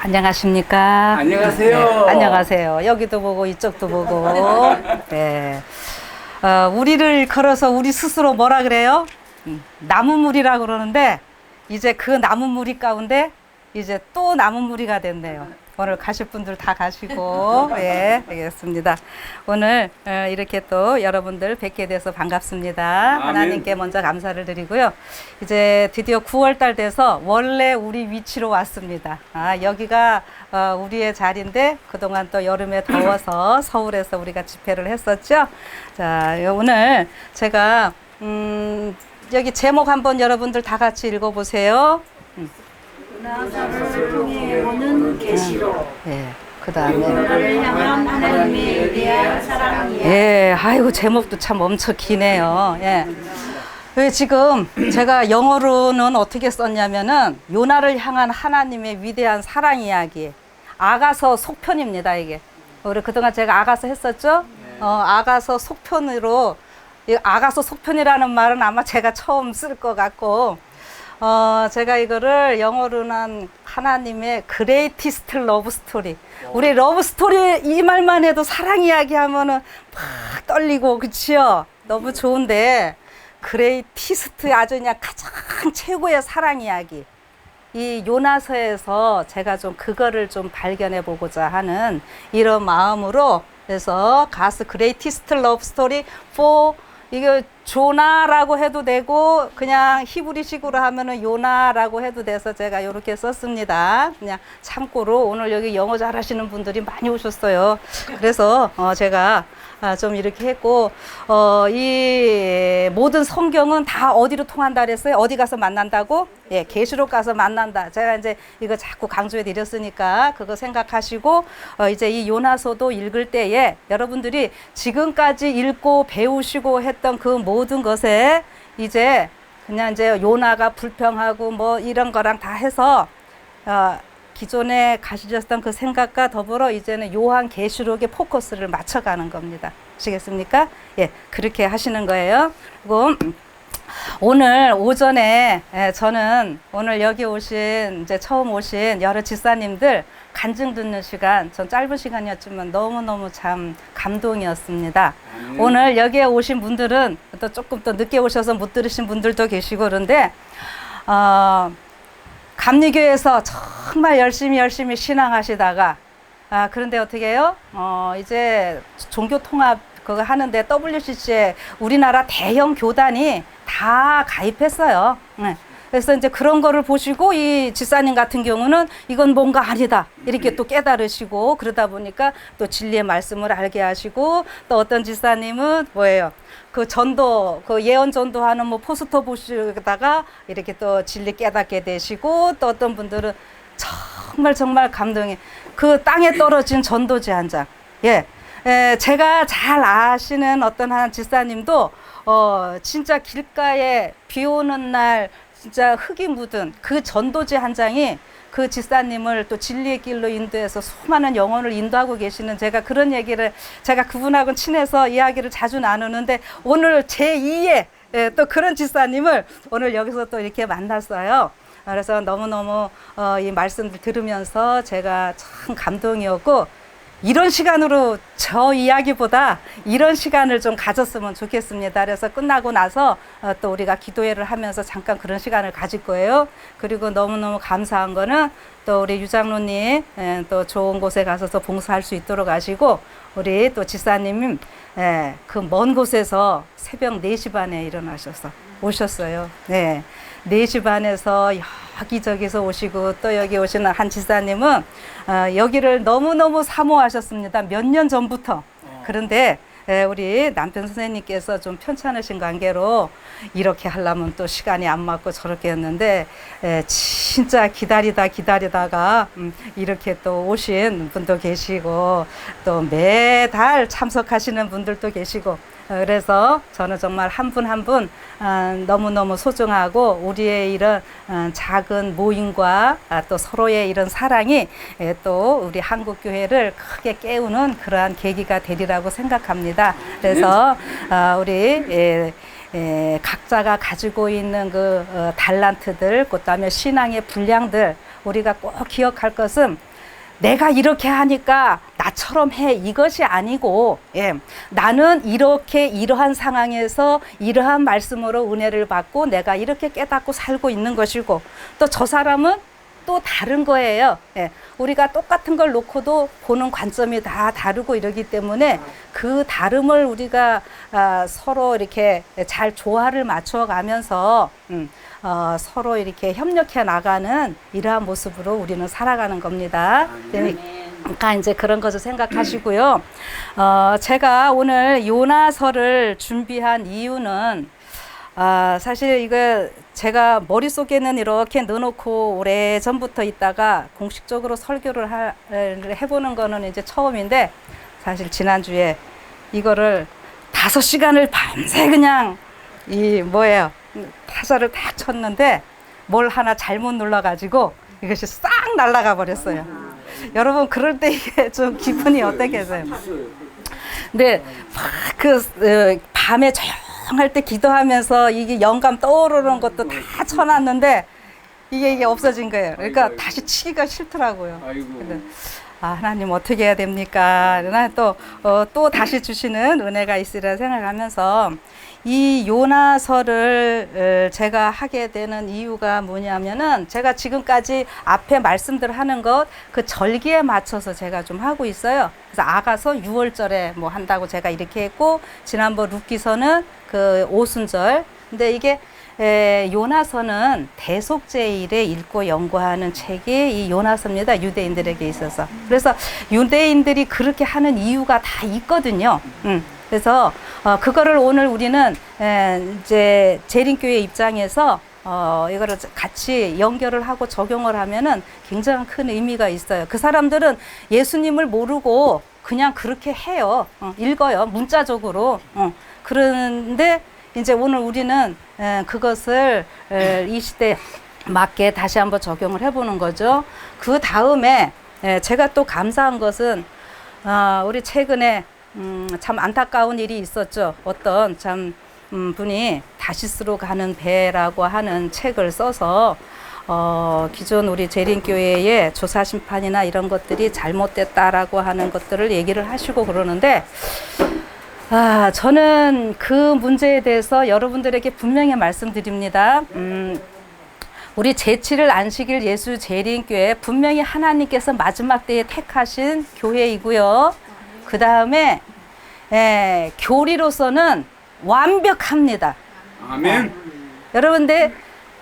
안녕하십니까? 안녕하세요. 네, 안녕하세요. 여기도 보고 이쪽도 보고. 네. 우리를 걸어서 우리 스스로 뭐라 그래요? 남은 무리라고 그러는데 이제 그 남은 무리 가운데 이제 또 남은 무리가 됐네요. 오늘 가실 분들 다 가시고, 예, 알겠습니다. 오늘 이렇게 또 여러분들 뵙게 돼서 반갑습니다. 아멘. 하나님께 먼저 감사를 드리고요. 이제 드디어 9월달 돼서 원래 우리 위치로 왔습니다. 여기가 우리의 자리인데 그동안 또 여름에 더워서 서울에서 우리가 집회를 했었죠. 자, 오늘 제가 여기 제목 한번 여러분들 다 같이 읽어보세요. 나사를 통해 오는 계시로 예, 그 다음에. 나를 향한 하나님의 위대한 사랑이야. 예, 아이고, 제목도 참 엄청 기네요. 예. 지금 제가 영어로는 어떻게 썼냐면은 요나를 향한 하나님의 위대한 사랑 이야기. 아가서 속편입니다, 이게. 우리 그동안 제가 아가서 했었죠? 아가서 속편으로, 이 아가서 속편이라는 말은 아마 제가 처음 쓸 것 같고, 제가 이거를 영어로는 하나님의 그레이티스트 러브 스토리. 우리 러브 스토리 이 말만 해도 사랑 이야기 하면은 막 떨리고, 그치요? 너무 좋은데, 그레이티스트 아주 그냥 가장 최고의 사랑 이야기. 이 요나서에서 제가 좀 그거를 좀 발견해 보고자 하는 이런 마음으로, 그래서 가스 그레이티스트 러브 스토리 for 이거 조나라고 해도 되고 그냥 히브리식으로 하면은 요나라고 해도 돼서 제가 이렇게 썼습니다. 그냥 참고로 오늘 여기 영어 잘하시는 분들이 많이 오셨어요. 그래서 제가 좀 이렇게 했고, 이 모든 성경은 다 어디로 통한다 그랬어요? 어디 가서 만난다고? 예, 계시록 가서 만난다. 제가 이제 이거 자꾸 강조해 드렸으니까 그거 생각하시고, 이제 이 요나서도 읽을 때에 여러분들이 지금까지 읽고 배우시고 했던 그 모든 것에 이제 그냥 이제 요나가 불평하고 뭐 이런 거랑 다 해서, 기존에 가지셨던 그 생각과 더불어 이제는 요한계시록에 포커스를 맞춰가는 겁니다. 아시겠습니까? 예, 그렇게 하시는 거예요. 그리고 오늘 오전에 저는 오늘 여기 오신 이제 처음 오신 여러 집사님들 간증 듣는 시간, 전 짧은 시간이었지만 너무너무 참 감동이었습니다. 오늘 여기에 오신 분들은 또 조금 더 늦게 오셔서 못 들으신 분들도 계시고 그런데 감리교에서 정말 열심히 신앙하시다가, 그런데 어떻게 해요? 이제 종교통합 그거 하는데 WCC에 우리나라 대형 교단이 다 가입했어요. 네. 그래서 이제 그런 거를 보시고 이 집사님 같은 경우는 이건 뭔가 아니다 이렇게 또 깨달으시고, 그러다 보니까 또 진리의 말씀을 알게 하시고, 또 어떤 집사님은 뭐예요? 그 전도, 그 예언 전도하는 뭐 포스터 보시다가 이렇게 또 진리 깨닫게 되시고, 또 어떤 분들은 정말 감동이, 그 땅에 떨어진 전도지 한 장. 예. 제가 잘 아시는 어떤 한 집사님도 진짜 길가에 비 오는 날 진짜 흙이 묻은 그 전도지 한 장이 그 집사님을 또 진리의 길로 인도해서 수많은 영혼을 인도하고 계시는, 제가 그런 얘기를, 제가 그분하고는 친해서 이야기를 자주 나누는데 오늘 제2의 또 그런 집사님을 오늘 여기서 또 이렇게 만났어요. 그래서 너무너무 이 말씀을 들으면서 제가 참 감동이었고, 이런 시간으로 저 이야기보다 이런 시간을 좀 가졌으면 좋겠습니다. 그래서 끝나고 나서 또 우리가 기도회를 하면서 잠깐 그런 시간을 가질 거예요. 그리고 너무너무 감사한 거는 또 우리 유장로님 또 좋은 곳에 가셔서 봉사할 수 있도록 하시고, 우리 또 집사님 그 먼 곳에서 새벽 4시 반에 일어나셔서 오셨어요. 네. 4시 반에서 여기저기서 오시고, 또 여기 오시는 한 집사님은 여기를 너무너무 사모하셨습니다. 몇 년 전부터. 그런데 우리 남편 선생님께서 좀 편찮으신 관계로 이렇게 하려면 또 시간이 안 맞고 저렇게 했는데, 진짜 기다리다가 이렇게 또 오신 분도 계시고, 또 매달 참석하시는 분들도 계시고, 그래서 저는 정말 한 분 한 분 너무너무 소중하고, 우리의 이런 작은 모임과 또 서로의 이런 사랑이 또 우리 한국교회를 크게 깨우는 그러한 계기가 되리라고 생각합니다. 그래서 우리 각자가 가지고 있는 그 달란트들, 그다음에 신앙의 분량들, 우리가 꼭 기억할 것은 내가 이렇게 하니까 나처럼 해 이것이 아니고 예, 나는 이렇게 이러한 상황에서 이러한 말씀으로 은혜를 받고 내가 이렇게 깨닫고 살고 있는 것이고 또 저 사람은 또 다른 거예요. 예, 우리가 똑같은 걸 놓고도 보는 관점이 다 다르고 이러기 때문에 그 다름을 우리가 서로 이렇게 잘 조화를 맞춰 가면서 서로 이렇게 협력해 나가는 이러한 모습으로 우리는 살아가는 겁니다. 그러니까 이제 그런 것을 생각하시고요. 제가 오늘 요나서를 준비한 이유는 사실 이거 제가 머릿속에는 이렇게 넣어놓고 오래 전부터 있다가 공식적으로 설교를 해보는 거는 이제 처음인데 사실 지난주에 이거를 5시간을 밤새 그냥 타자를 딱 쳤는데 뭘 하나 잘못 눌러가지고 이것이 싹 날아가 버렸어요. 여러분 그럴 때 이게 좀 기분이 어떻겠어요? 근데 밤에 조용할 때 기도하면서 이게 영감 떠오르는 것도 다 쳐놨는데 이게 없어진 거예요. 그러니까 다시 치기가 싫더라고요. 하나님 어떻게 해야 됩니까? 또 다시 주시는 은혜가 있으리라 생각하면서 이 요나서를 제가 하게 되는 이유가 뭐냐면은 제가 지금까지 앞에 말씀들 하는 것 그 절기에 맞춰서 제가 좀 하고 있어요. 그래서 아가서 6월절에 뭐 한다고 제가 이렇게 했고 지난번 룻기서는 그 오순절. 근데 이게 요나서는 대속제일에 읽고 연구하는 책이 이 요나서입니다. 유대인들에게 있어서. 그래서 유대인들이 그렇게 하는 이유가 다 있거든요. 그래서 그거를 오늘 우리는 이제 재림교회 입장에서 이거를 같이 연결을 하고 적용을 하면은 굉장히 큰 의미가 있어요. 그 사람들은 예수님을 모르고 그냥 그렇게 해요. 읽어요. 문자적으로. 그런데 이제 오늘 우리는 그것을 이 시대에 맞게 다시 한번 적용을 해보는 거죠. 그 다음에 제가 또 감사한 것은 우리 최근에 참 안타까운 일이 있었죠. 어떤 분이 다시스로 가는 배라고 하는 책을 써서 기존 우리 재림교회의 조사심판이나 이런 것들이 잘못됐다라고 하는 것들을 얘기를 하시고 그러는데 저는 그 문제에 대해서 여러분들에게 분명히 말씀드립니다. 우리 제7일 안식일 예수 재림교회 분명히 하나님께서 마지막 때에 택하신 교회이고요. 그 다음에 교리로서는 완벽합니다. 아멘. 여러분들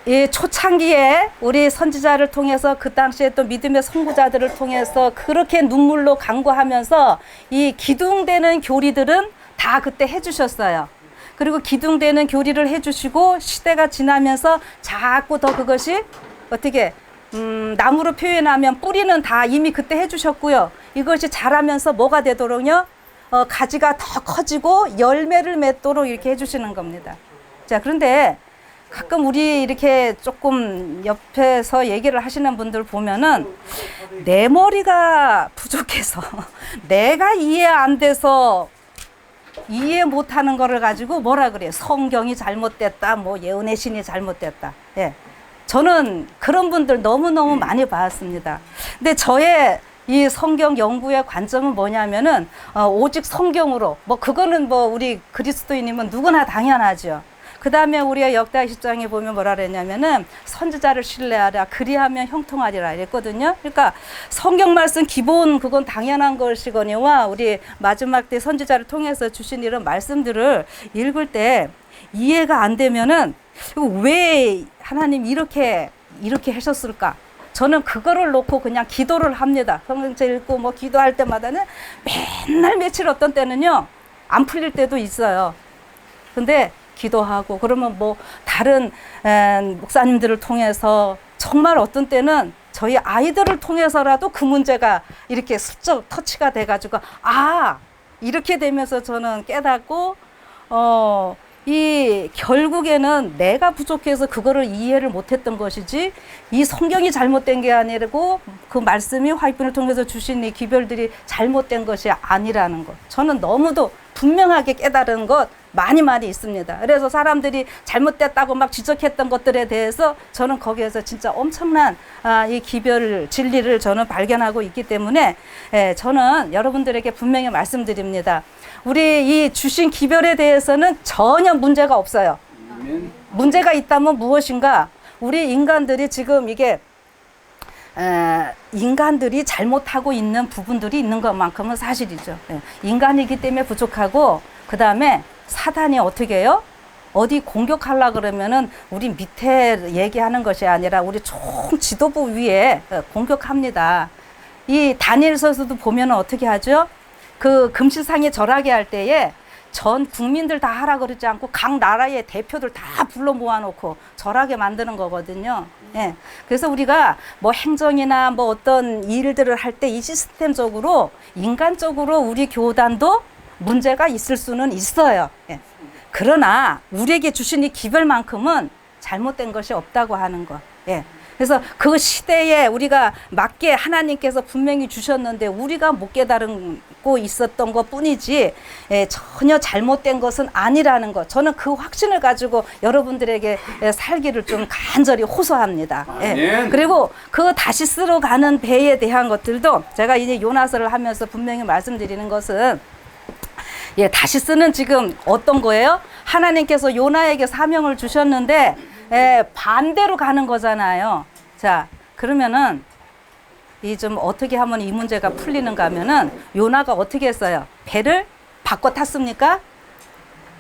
이 초창기에 우리 선지자를 통해서 그 당시에 또 믿음의 선구자들을 통해서 그렇게 눈물로 간구하면서 이 기둥되는 교리들은 다 그때 해주셨어요. 그리고 기둥되는 교리를 해주시고 시대가 지나면서 자꾸 더 그것이 어떻게 나무로 표현하면 뿌리는 다 이미 그때 해주셨고요. 이것이 자라면서 뭐가 되도록요? 가지가 더 커지고 열매를 맺도록 이렇게 해주시는 겁니다. 자, 그런데 가끔 우리 이렇게 조금 옆에서 얘기를 하시는 분들 보면은 내 머리가 부족해서 내가 이해 안 돼서 이해 못하는 거를 가지고 뭐라 그래요? 성경이 잘못됐다, 뭐 예언의 신이 잘못됐다. 예. 저는 그런 분들 너무너무 많이 봤습니다. 근데 저의 이 성경 연구의 관점은 뭐냐면은 오직 성경으로 그거는 우리 그리스도인이면 누구나 당연하죠. 그 다음에 우리가 역대 10장에 보면 뭐라 그랬냐면은 선지자를 신뢰하라 그리하면 형통하리라 이랬거든요. 그러니까 성경 말씀 기본 그건 당연한 것이거니와 우리 마지막 때 선지자를 통해서 주신 이런 말씀들을 읽을 때 이해가 안 되면은 왜 하나님 이렇게 하셨을까? 저는 그거를 놓고 그냥 기도를 합니다. 성경책 읽고 기도할 때마다는 맨날 며칠 어떤 때는요 안 풀릴 때도 있어요. 근데 기도하고 그러면 다른 목사님들을 통해서 정말 어떤 때는 저희 아이들을 통해서라도 그 문제가 이렇게 슬쩍 터치가 돼가지고 이렇게 되면서 저는 깨닫고 이 결국에는 내가 부족해서 그거를 이해를 못했던 것이지 이 성경이 잘못된 게 아니고 그 말씀이 화이트를 통해서 주신 이 기별들이 잘못된 것이 아니라는 것. 저는 너무도 분명하게 깨달은 것 많이 있습니다. 그래서 사람들이 잘못됐다고 막 지적했던 것들에 대해서 저는 거기에서 진짜 엄청난 이 기별 진리를 저는 발견하고 있기 때문에 저는 여러분들에게 분명히 말씀드립니다. 우리 이 주신 기별에 대해서는 전혀 문제가 없어요. 문제가 있다면 무엇인가? 우리 인간들이 지금 이게 인간들이 잘못하고 있는 부분들이 있는 것만큼은 사실이죠. 인간이기 때문에 부족하고, 그 다음에 사단이 어떻게 해요? 어디 공격하려 그러면은 우리 밑에 얘기하는 것이 아니라 우리 총 지도부 위에 공격합니다. 이 다니엘서서도 보면은 어떻게 하죠? 그 금시상에 절하게 할 때에 전 국민들 다 하라 그러지 않고 각 나라의 대표들 다 불러 모아놓고 절하게 만드는 거거든요. 예. 그래서 우리가 뭐 행정이나 뭐 어떤 일들을 할 때 이 시스템적으로 인간적으로 우리 교단도 문제가 있을 수는 있어요. 예. 그러나 우리에게 주신 이 기별만큼은 잘못된 것이 없다고 하는 것. 예. 그래서 그 시대에 우리가 맞게 하나님께서 분명히 주셨는데 우리가 못 깨달고 있었던 것 뿐이지 전혀 잘못된 것은 아니라는 것. 저는 그 확신을 가지고 여러분들에게 살기를 좀 간절히 호소합니다. 예. 그리고 그 다시스로 가는 배에 대한 것들도 제가 이제 요나서를 하면서 분명히 말씀드리는 것은 다시스는 지금 어떤 거예요? 하나님께서 요나에게 사명을 주셨는데 반대로 가는 거잖아요. 자, 그러면은 이 좀 어떻게 하면 이 문제가 풀리는가 하면은 요나가 어떻게 했어요? 배를 바꿔 탔습니까?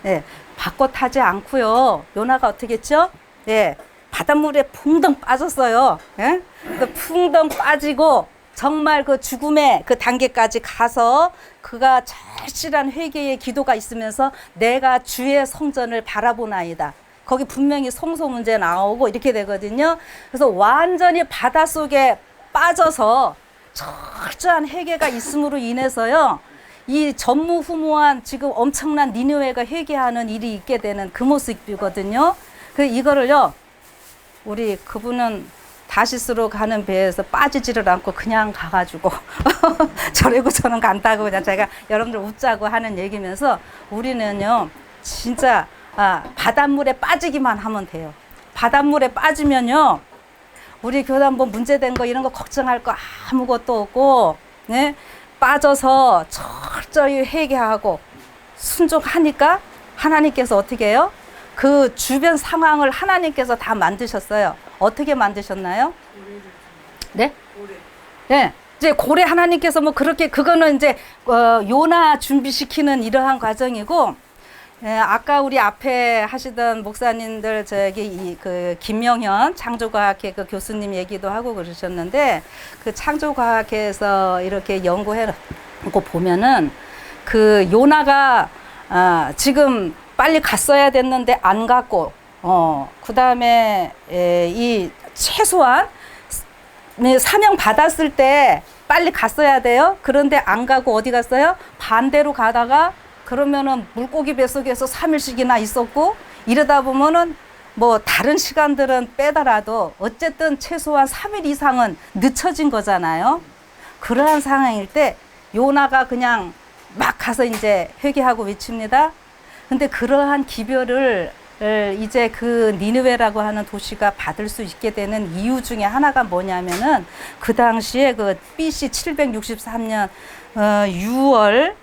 네, 바꿔 타지 않고요. 요나가 어떻게 했죠? 바닷물에 풍덩 빠졌어요. 예? 풍덩 빠지고 정말 그 죽음의 그 단계까지 가서 그가 절실한 회개의 기도가 있으면서 내가 주의 성전을 바라보나이다. 거기 분명히 성소 문제 나오고 이렇게 되거든요. 그래서 완전히 바닷속에 빠져서 철저한 회개가 있음으로 인해서요. 이 전무후무한 지금 엄청난 니느웨가 회개하는 일이 있게 되는 그 모습이거든요. 그 이거를요. 우리 그분은 다시스로 가는 배에서 빠지지를 않고 그냥 가가지고 저래고 저는 간다고 그냥 제가 여러분들 웃자고 하는 얘기면서 우리는요. 진짜 바닷물에 빠지기만 하면 돼요. 바닷물에 빠지면요. 우리 교단 뭐 문제된 거 이런 거 걱정할 거 아무것도 없고 네? 빠져서 철저히 회개하고 순종하니까 하나님께서 어떻게 해요? 그 주변 상황을 하나님께서 다 만드셨어요. 어떻게 만드셨나요? 네? 네. 이제 고래 하나님께서 뭐 그렇게 그거는 이제 요나 준비시키는 이러한 과정이고 아까 우리 앞에 하시던 목사님들 저기 그 김명현 창조과학회 그 교수님 얘기도 하고 그러셨는데 그 창조과학회에서 이렇게 연구해 놓고 보면은 그 요나가 지금 빨리 갔어야 됐는데 안 갔고 그 다음에 이 최소한 사명 받았을 때 빨리 갔어야 돼요. 그런데 안 가고 어디 갔어요? 반대로 가다가 그러면은 물고기 뱃속에서 3일씩이나 있었고 이러다 보면은 뭐 다른 시간들은 빼더라도 어쨌든 최소한 3일 이상은 늦춰진 거잖아요. 그러한 상황일 때 요나가 그냥 막 가서 이제 회개하고 외칩니다. 근데 그러한 기별을 이제 그 니느웨라고 하는 도시가 받을 수 있게 되는 이유 중에 하나가 뭐냐면은 그 당시에 그 BC 763년 6월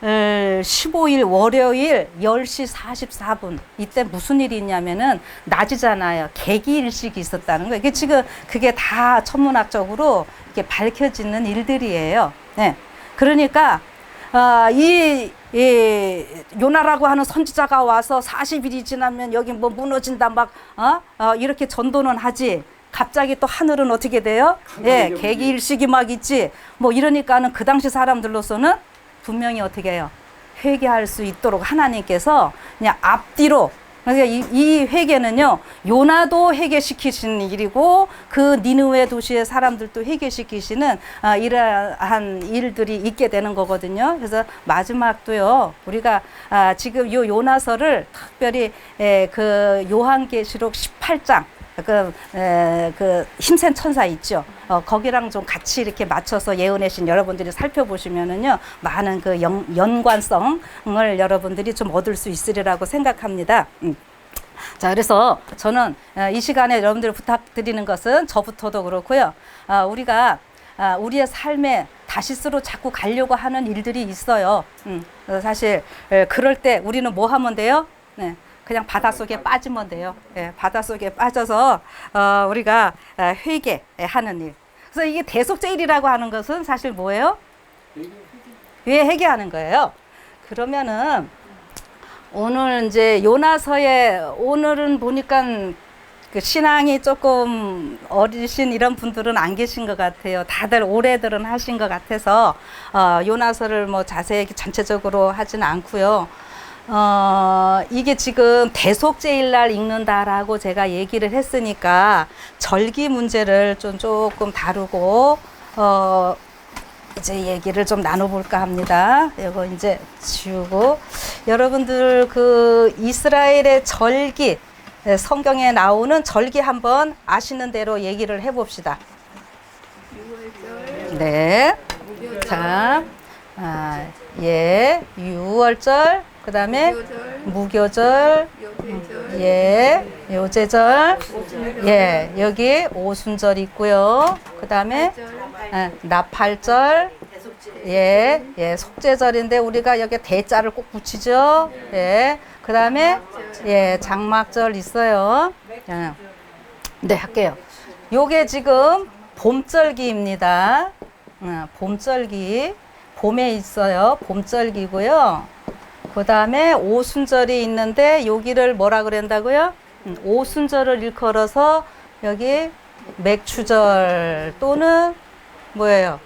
15일 월요일 10시 44분 이때 무슨 일이 있냐면은 낮이잖아요. 개기일식이 있었다는 거예요. 이게 지금 그게 다 천문학적으로 이렇게 밝혀지는 일들이에요. 네. 그러니까 이 요나라고 하는 선지자가 와서 40일이 지나면 여기 뭐 무너진다 막 이렇게 전도는 하지. 갑자기 또 하늘은 어떻게 돼요? 개기일식이 막 있지. 뭐 이러니까는 그 당시 사람들로서는 분명히 어떻게 해요? 회개할 수 있도록 하나님께서 그냥 앞뒤로 그러니까 이 회개는요 요나도 회개시키시는 일이고 그 니느웨 도시의 사람들도 회개시키시는 이러한 일들이 있게 되는 거거든요. 그래서 마지막도요 우리가 지금 요 요나서를 특별히 그 요한계시록 18장 그 힘센 천사 있죠. 거기랑 좀 같이 이렇게 맞춰서 예언의 신 여러분들이 살펴보시면은요, 많은 그 연관성을 여러분들이 좀 얻을 수 있으리라고 생각합니다. 자, 그래서 저는 이 시간에 여러분들 부탁드리는 것은 저부터도 그렇고요. 우리가 우리의 삶에 다시스로 자꾸 가려고 하는 일들이 있어요. 사실 그럴 때 우리는 뭐 하면 돼요? 네, 그냥 바닷속에 빠지면 돼요. 네, 바닷속에 빠져서 우리가 회개하는 일. 그래서 이게 대속죄일이라고 하는 것은 사실 뭐예요? 왜 회개하는 거예요? 그러면은 오늘 이제 요나서에 오늘은 보니까 그 신앙이 조금 어리신 이런 분들은 안 계신 것 같아요. 다들 오래들은 하신 것 같아서 요나서를 뭐 자세히 전체적으로 하지는 않고요. 이게 지금 대속죄일 날 읽는다라고 제가 얘기를 했으니까 절기 문제를 좀 조금 다루고 이제 얘기를 좀 나눠볼까 합니다. 이거 이제 지우고 여러분들 그 이스라엘의 절기 성경에 나오는 절기 한번 아시는 대로 얘기를 해봅시다. 네. 자, 예, 유월절, 그 다음에 무교절, 예, 요제절, 예, 여기 오순절 있고요. 그 다음에 나팔절, 예, 예, 속죄절인데 우리가 여기 대자를 꼭 붙이죠. 예, 그 다음에 예, 장막절 있어요. 네, 할게요. 요게 지금 봄절기입니다. 봄절기, 봄에 있어요. 봄절기고요. 그 다음에 오순절이 있는데 여기를 뭐라 그런다고요? 오순절을 일컬어서 여기 맥추절 또는 뭐예요?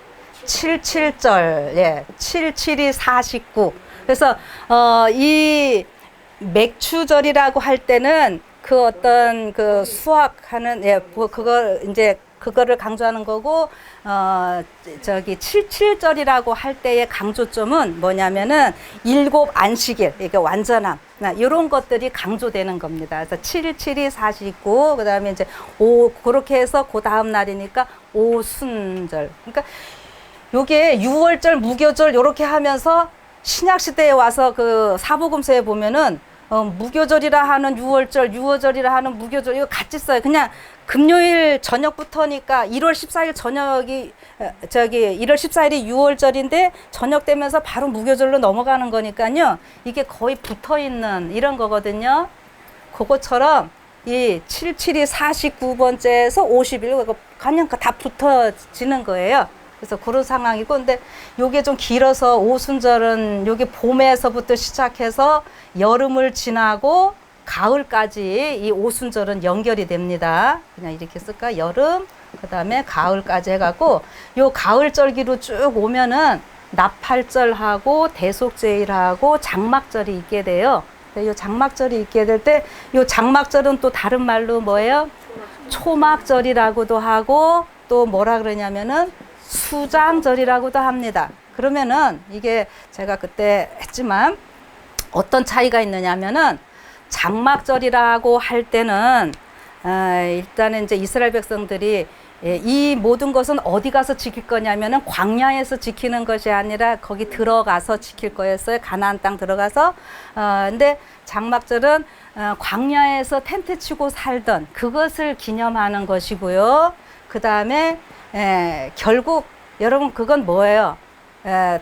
77절, 예, 77이 49. 그래서 이 맥추절이라고 할 때는 그 어떤 그 수확하는, 예, 그거 이제 그거를 강조하는 거고, 저기 77절이라고 할 때의 강조점은 뭐냐면은 7 안식일, 이게 완전함, 이런 것들이 강조되는 겁니다. 그래서 77이 49, 그 다음에 이제 그렇게 해서 그 다음 날이니까 오순절. 그러니까 요게 유월절, 무교절 요렇게 하면서 신약 시대에 와서 그 사복음서에 보면은 무교절이라 하는 유월절, 유월절이라 하는 무교절 이거 같이 써요. 그냥 금요일 저녁부터니까 1월 14일 저녁이 저기 1월 14일이 유월절인데 저녁 되면서 바로 무교절로 넘어가는 거니까요. 이게 거의 붙어 있는 이런 거거든요. 그것처럼 이 77이 49번째에서 51, 그냥 다 붙어지는 거예요. 그래서 그런 상황이고, 근데 요게 좀 길어서 오순절은 요게 봄에서부터 시작해서 여름을 지나고 가을까지 이 오순절은 연결이 됩니다. 그냥 이렇게 쓸까? 여름, 그 다음에 가을까지 해갖고 요 가을절기로 쭉 오면은 나팔절하고 대속죄일하고 장막절이 있게 돼요. 요 장막절이 있게 될 때 요 장막절은 또 다른 말로 뭐예요? 초막절이라고도 하고 또 뭐라 그러냐면은 수장절이라고도 합니다. 그러면은 이게 제가 그때 했지만 어떤 차이가 있느냐면은 장막절이라고 할 때는 일단은 이제 이스라엘 백성들이 이 모든 것은 어디 가서 지킬 거냐면은 광야에서 지키는 것이 아니라 거기 들어가서 지킬 거였어요. 가나안 땅 들어가서. 근데 장막절은 광야에서 텐트 치고 살던 그것을 기념하는 것이고요. 그 다음에 결국 여러분 그건 뭐예요?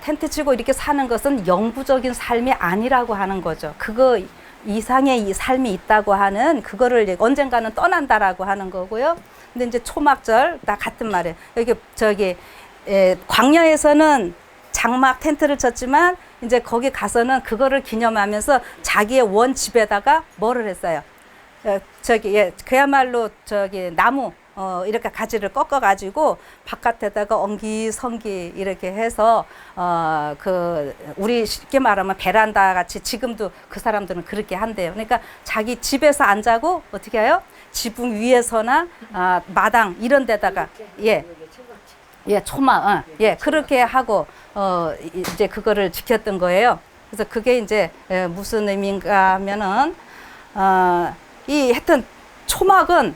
텐트 치고 이렇게 사는 것은 영구적인 삶이 아니라고 하는 거죠. 그거 이상의 이 삶이 있다고 하는 그거를 이제 언젠가는 떠난다라고 하는 거고요. 근데 이제 초막절 다 같은 말이에요. 여기 저기 광야에서는 장막 텐트를 쳤지만 이제 거기 가서는 그거를 기념하면서 자기의 원 집에다가 뭐를 했어요? 그야말로 저기 나무 이렇게 가지를 꺾어 가지고 바깥에다가 엉기성기 이렇게 해서 그 우리 쉽게 말하면 베란다 같이 지금도 그 사람들은 그렇게 한대요. 그러니까 자기 집에서 안 자고 어떻게 해요? 지붕 위에서나 마당 이런 데다가 초막 그렇게 하고 이제 그거를 지켰던 거예요. 그래서 그게 이제 무슨 의미인가 하면은 이 하여튼 초막은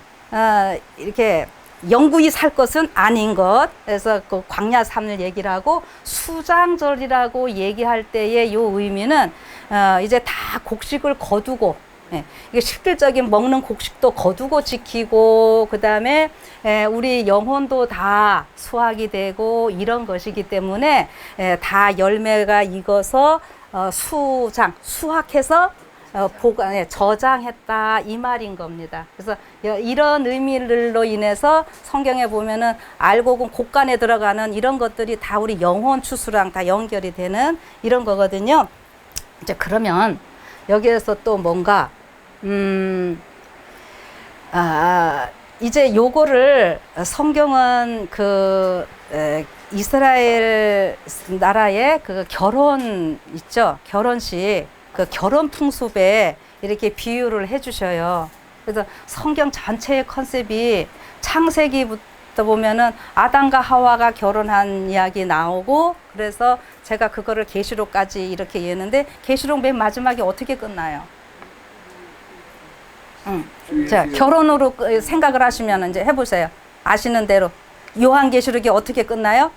이렇게 영구히 살 것은 아닌 것. 그래서 그 광야 3일 얘기를 하고 수장절이라고 얘기할 때의 요 의미는 이제 다 곡식을 거두고, 예, 이게 실질적인 먹는 곡식도 거두고 지키고, 그 다음에 우리 영혼도 다 수확이 되고 이런 것이기 때문에 다 열매가 익어서 수확해서 보관에 저장했다 이 말인 겁니다. 그래서 이런 의미로 인해서 성경에 보면은 알곡은 곡간에 들어가는 이런 것들이 다 우리 영혼 추수랑 다 연결이 되는 이런 거거든요. 이제 그러면 여기에서 또 뭔가 이제 요거를 성경은 이스라엘 나라의 그 결혼 있죠, 결혼식. 그 결혼 풍습에 이렇게 비유를 해주셔요. 그래서 성경 전체의 컨셉이 창세기부터 보면은 아담과 하와가 결혼한 이야기 나오고, 그래서 제가 그거를 계시록까지 이렇게 얘기했는데 계시록 맨 마지막에 어떻게 끝나요? 자, 결혼으로 생각을 하시면 이제 해보세요. 아시는 대로 요한계시록이 어떻게 끝나요?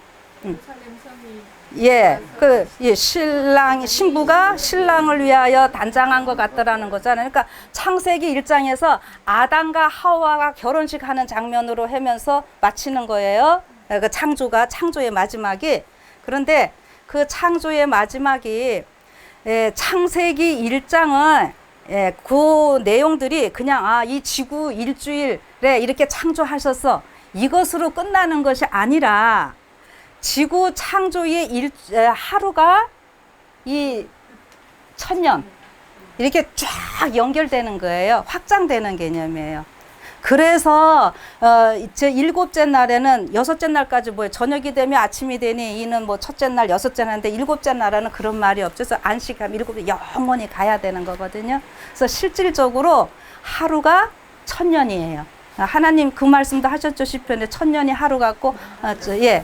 신부가 신랑을 위하여 단장한 것 같더라는 거잖아요. 그러니까 창세기 1장에서 아담과 하와가 결혼식 하는 장면으로 하면서 마치는 거예요. 그 창조의 마지막이. 그런데 그 창조의 마지막이 창세기 1장은 그 내용들이 그냥 이 지구 일주일에 이렇게 창조하셔서 이것으로 끝나는 것이 아니라 지구 창조의 하루가 이 1000년 이렇게 쫙 연결되는 거예요. 확장되는 개념이에요. 그래서 이제 7째 날에는 6째 날까지 뭐예요? 저녁이 되면 아침이 되니 이는 뭐 첫째 날, 6째 날인데 7째 날에는 그런 말이 없죠. 그래서 안식하면 7째 영원히 가야 되는 거거든요. 그래서 실질적으로 하루가 1000년이에요. 하나님 그 말씀도 하셨죠. 시편에 1000년이 하루 같고,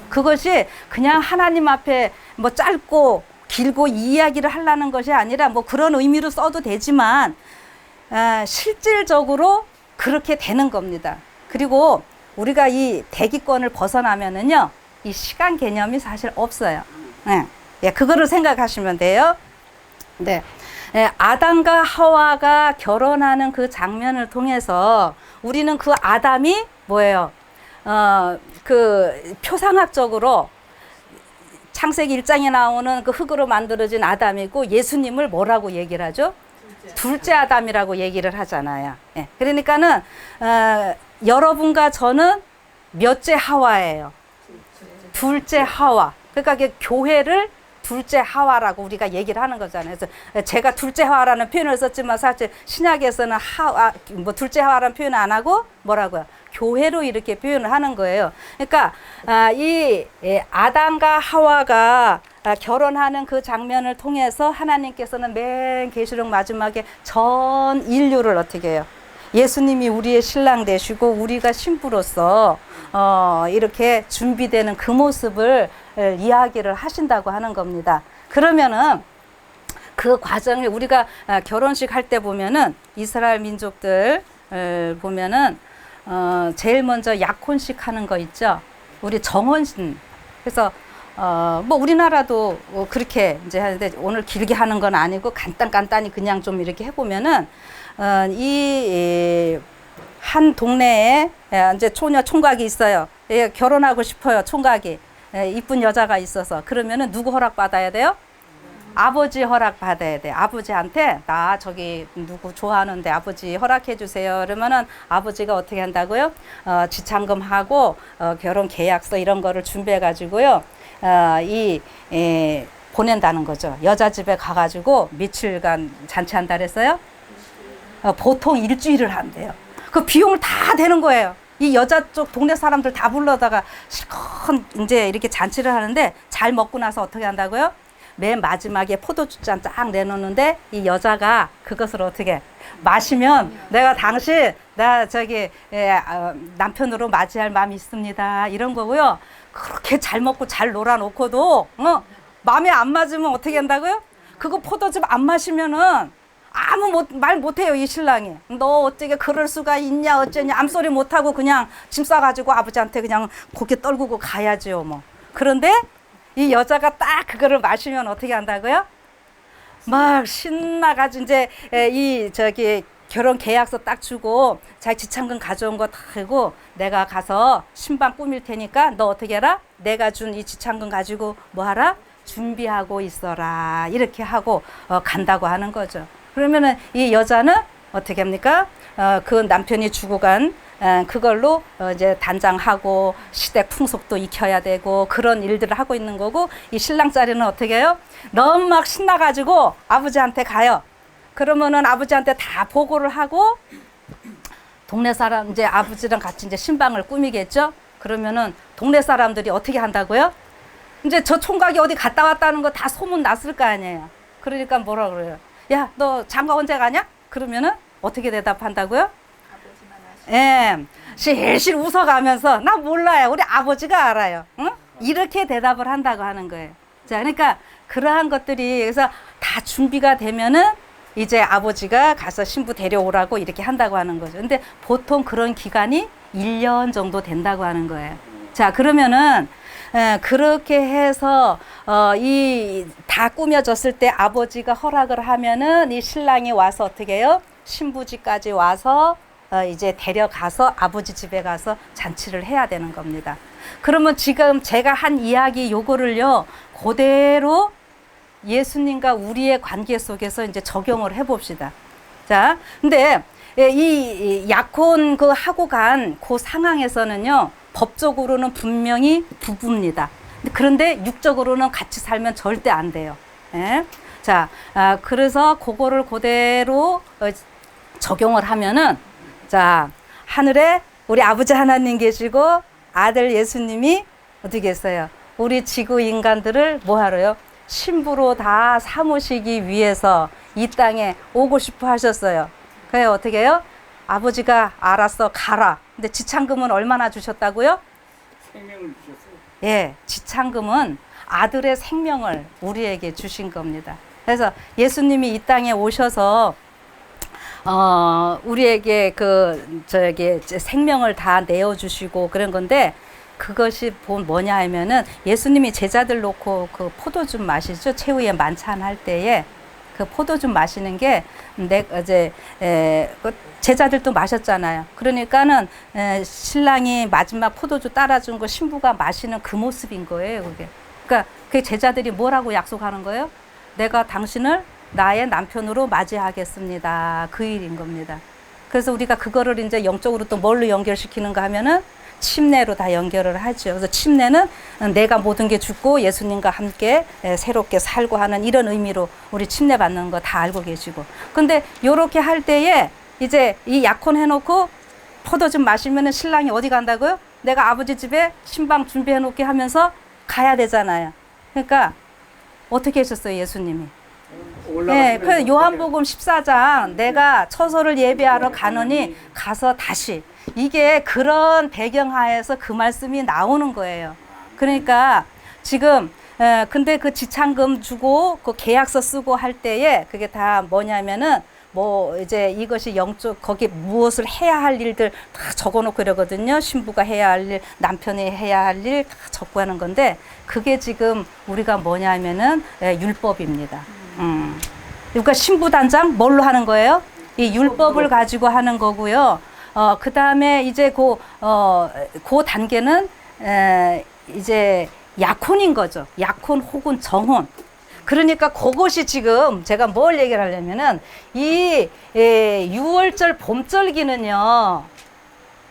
그것이 그냥 하나님 앞에 뭐 짧고 길고 이야기를 하려는 것이 아니라 뭐 그런 의미로 써도 되지만 실질적으로 그렇게 되는 겁니다. 그리고 우리가 이 대기권을 벗어나면은요, 이 시간 개념이 사실 없어요. 그거를 생각하시면 돼요. 네. 아담과 하와가 결혼하는 그 장면을 통해서 우리는 그 아담이 뭐예요? 그 표상학적으로 창세기 1장에 나오는 그 흙으로 만들어진 아담이고, 예수님을 뭐라고 얘기를 하죠? 둘째 아담이라고 얘기를 하잖아요. 그러니까는 여러분과 저는 몇째 하와예요? 둘째 하와. 그러니까 교회를 둘째 하와라고 우리가 얘기를 하는 거잖아요. 그래서 제가 둘째 하와라는 표현을 썼지만 사실 신약에서는 둘째 하와라는 표현을 안 하고 뭐라고요? 교회로 이렇게 표현을 하는 거예요. 그러니까 이 아담과 하와가 결혼하는 그 장면을 통해서 하나님께서는 맨 계시록 마지막에 전 인류를 어떻게 해요? 예수님이 우리의 신랑 되시고 우리가 신부로서 이렇게 준비되는 그 모습을 이야기를 하신다고 하는 겁니다. 그러면은 그 과정을 우리가 결혼식 할 때 보면은 이스라엘 민족들 보면은 제일 먼저 약혼식 하는 거 있죠. 우리 정혼신. 그래서 뭐 우리나라도 그렇게 이제 하는데 오늘 길게 하는 건 아니고 간단히 그냥 좀 이렇게 해보면은 이 한 동네에 이제 소녀 총각이 있어요. 결혼하고 싶어요. 총각이 이쁜 여자가 있어서. 그러면은 누구 허락 받아야 돼요? 아버지 허락 받아야 돼. 아버지한테 나 저기 누구 좋아하는데 아버지 허락해 주세요. 그러면은 아버지가 어떻게 한다고요? 지참금하고 결혼 계약서 이런 거를 준비해 가지고요. 보낸다는 거죠. 여자 집에 가가지고 며칠간 잔치한다 그랬어요? 보통 일주일을 한대요. 그 비용을 다 되는 거예요. 이 여자 쪽 동네 사람들 다 불러다가 실컷 이제 이렇게 잔치를 하는데 잘 먹고 나서 어떻게 한다고요? 맨 마지막에 포도주잔 딱 내놓는데 이 여자가 그것을 어떻게 마시면 내가 저기 남편으로 맞이할 마음이 있습니다. 이런 거고요. 그렇게 잘 먹고 잘 놀아놓고도 마음에 안 맞으면 어떻게 한다고요? 그거 포도즙 안 마시면은 아무 말 못해요, 이 신랑이. 너 어떻게 그럴 수가 있냐, 어쩌냐, 암소리 못하고 그냥 짐 싸가지고 아버지한테 그냥 고개 떨구고 가야죠, 뭐. 그런데 이 여자가 딱 그거를 마시면 어떻게 한다고요? 막 신나가지고 이제 결혼 계약서 딱 주고 자기 지창금 가져온 거 다 하고 내가 가서 신방 꾸밀 테니까 너 어떻게 해라? 내가 준 이 지창금 가지고 뭐 하라? 준비하고 있어라. 이렇게 하고 간다고 하는 거죠. 그러면은 이 여자는 어떻게 합니까? 그 남편이 주고 간 그걸로 이제 단장하고 시댁 풍속도 익혀야 되고 그런 일들을 하고 있는 거고, 이 신랑 자리는 어떻게 해요? 너무 막 신나가지고 아버지한테 가요. 그러면은 아버지한테 다 보고를 하고 동네 사람 이제 아버지랑 같이 이제 신방을 꾸미겠죠. 그러면은 동네 사람들이 어떻게 한다고요? 이제 저 총각이 어디 갔다 왔다는 거 다 소문 났을 거 아니에요. 그러니까 뭐라 그래요? 야, 너 장가 언제 가냐? 그러면은 어떻게 대답한다고요? 예, 실실 웃어가면서 나 몰라요. 우리 아버지가 알아요. 응? 이렇게 대답을 한다고 하는 거예요. 자, 그러니까 그러한 것들이 그래서 다 준비가 되면은 이제 아버지가 가서 신부 데려오라고 이렇게 한다고 하는 거죠. 근데 보통 그런 기간이 1년 정도 된다고 하는 거예요. 자, 그러면은 그렇게 해서 이 다 꾸며졌을 때 아버지가 허락을 하면은 이 신랑이 와서 어떻게 해요? 신부집까지 와서 이제 데려가서 아버지 집에 가서 잔치를 해야 되는 겁니다. 그러면 지금 제가 한 이야기 요거를요 그대로 예수님과 우리의 관계 속에서 이제 적용을 해봅시다. 자, 근데 이 약혼 그 하고 간 그 상황에서는요 법적으로는 분명히 부부입니다. 그런데 육적으로는 같이 살면 절대 안 돼요. 예? 자, 그래서 그거를 그대로 적용을 하면은, 자, 하늘에 우리 아버지 하나님 계시고 아들 예수님이 어떻게 했어요? 우리 지구 인간들을 뭐 하러요? 신부로 다 삼으시기 위해서 이 땅에 오고 싶어 하셨어요. 그래 어떻게 해요? 아버지가 알았어 가라. 근데 지창금은 얼마나 주셨다고요? 생명을 주셨어요. 예, 지창금은 아들의 생명을 우리에게 주신 겁니다. 그래서 예수님이 이 땅에 오셔서 우리에게 생명을 다 내어주시고 그런 건데, 그것이 뭐냐 하면은 예수님이 제자들 놓고 그 포도주 마시죠. 최후의 만찬할 때에 그 포도주 마시는 게 그 제자들도 마셨잖아요. 그러니까는 신랑이 마지막 포도주 따라준 거 신부가 마시는 그 모습인 거예요. 그게. 그러니까 그 제자들이 뭐라고 약속하는 거예요? 내가 당신을 나의 남편으로 맞이하겠습니다. 그 일인 겁니다. 그래서 우리가 그거를 이제 영적으로 또 뭘로 연결시키는가 하면은 침례로 다 연결을 하죠. 그래서 침례는 내가 모든 게 죽고 예수님과 함께 새롭게 살고 하는 이런 의미로 우리 침례 받는 거 다 알고 계시고. 근데 요렇게 할 때에 이제 이 약혼 해놓고 포도 좀 마시면은 신랑이 어디 간다고요? 내가 아버지 집에 신방 준비해 놓게 하면서 가야 되잖아요. 그러니까 어떻게 하셨어요, 예수님이? 네, 그 요한복음 14장 내가 처소를 예배하러 가느니 가서 다시, 이게 그런 배경하에서 그 말씀이 나오는 거예요. 그러니까 지금 근데 그 지창금 주고 그 계약서 쓰고 할 때에 그게 다 뭐냐면은 뭐 이제 이것이 영적 거기 무엇을 해야 할 일들 다 적어놓고 이러거든요. 신부가 해야 할 일, 남편이 해야 할 일 다 적고 하는 건데, 그게 지금 우리가 뭐냐면은 율법입니다. 그러니까 신부 단장 뭘로 하는 거예요? 이 율법을 가지고 하는 거고요. 그 다음에 이제 그 단계는 이제 약혼인 거죠. 약혼 혹은 정혼. 그러니까 그것이 지금 제가 뭘 얘기를 하려면은 이 6월절 봄절기는요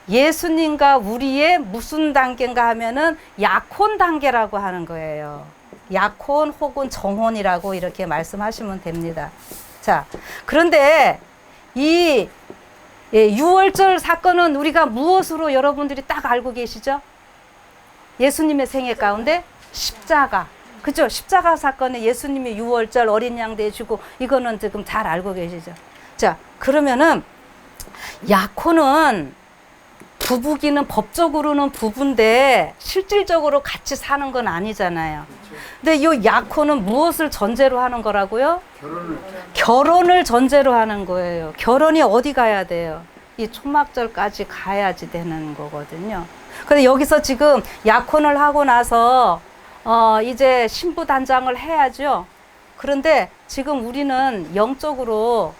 예수님과 우리의 무슨 단계인가 하면은 약혼 단계라고 하는 거예요. 약혼 혹은 정혼이라고 이렇게 말씀하시면 됩니다. 자, 그런데 이 6월절 사건은 우리가 무엇으로 여러분들이 딱 알고 계시죠? 예수님의 생애 가운데 십자가. 그죠? 십자가 사건에 예수님이 6월절 어린 양 되시고 이거는 지금 잘 알고 계시죠? 자, 그러면은 약혼은 부부기는 법적으로는 부부인데 실질적으로 같이 사는 건 아니잖아요. 근데 이 약혼은 무엇을 전제로 하는 거라고요? 결혼을 전제로 하는 거예요. 결혼이 어디 가야 돼요? 이 초막절까지 가야지 되는 거거든요. 근데 여기서 지금 약혼을 하고 나서 이제 신부 단장을 해야죠. 그런데 지금 우리는 영적으로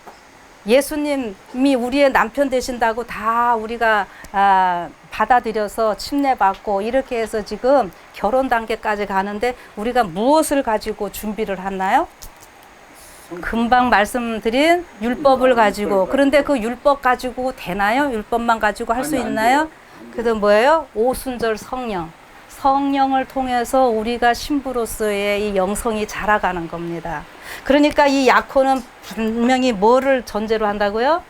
예수님이 우리의 남편 되신다고 다 우리가 받아들여서 침례받고 이렇게 해서 지금 결혼 단계까지 가는데 우리가 무엇을 가지고 준비를 하나요? 금방 말씀드린 율법을 가지고. 그런데 그 율법 가지고 되나요? 율법만 가지고 할 수 있나요? 그래도 뭐예요? 오순절 성령. 성령을 통해서 우리가 신부로서의 이 영성이 자라가는 겁니다. 그러니까 이 약혼은 분명히 뭐를 전제로 한다고요?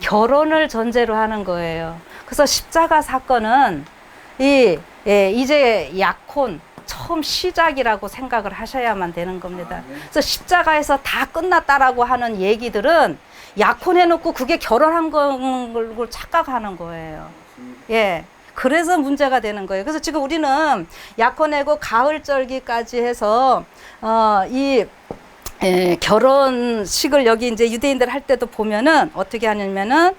결혼을 전제로 하는 거예요. 그래서 십자가 사건은 이제 약혼 처음 시작이라고 생각을 하셔야만 되는 겁니다. 그래서 십자가에서 다 끝났다라고 하는 얘기들은 약혼해놓고 그게 결혼한 걸 착각하는 거예요. 예. 그래서 문제가 되는 거예요. 그래서 지금 우리는 약혼하고 가을절기까지 해서 결혼식을 여기 이제 유대인들 할 때도 보면은 어떻게 하냐면은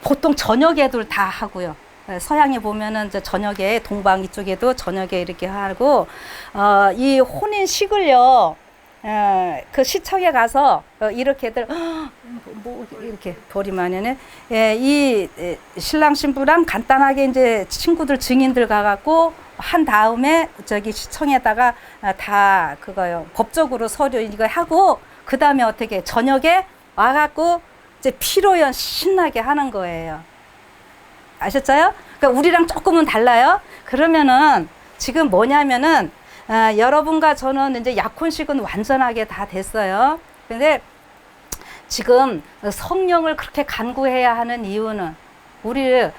보통 저녁에도 다 하고요. 서양에 보면은 이제 저녁에 동방 이쪽에도 저녁에 이렇게 하고 이 혼인식을요. 그 시청에 가서 이렇게들 뭐 이렇게 버리면은 이 신랑 신부랑 간단하게 이제 친구들 증인들 가갖고 한 다음에 저기 시청에다가 다 그거요 법적으로 서류 이거 하고 그 다음에 어떻게 저녁에 와갖고 이제 피로연 신나게 하는 거예요. 아셨어요? 그러니까 우리랑 조금은 달라요. 그러면은 지금 뭐냐면은 여러분과 저는 이제 약혼식은 완전하게 다 됐어요. 근데 지금 성령을 그렇게 간구해야 하는 이유는 우리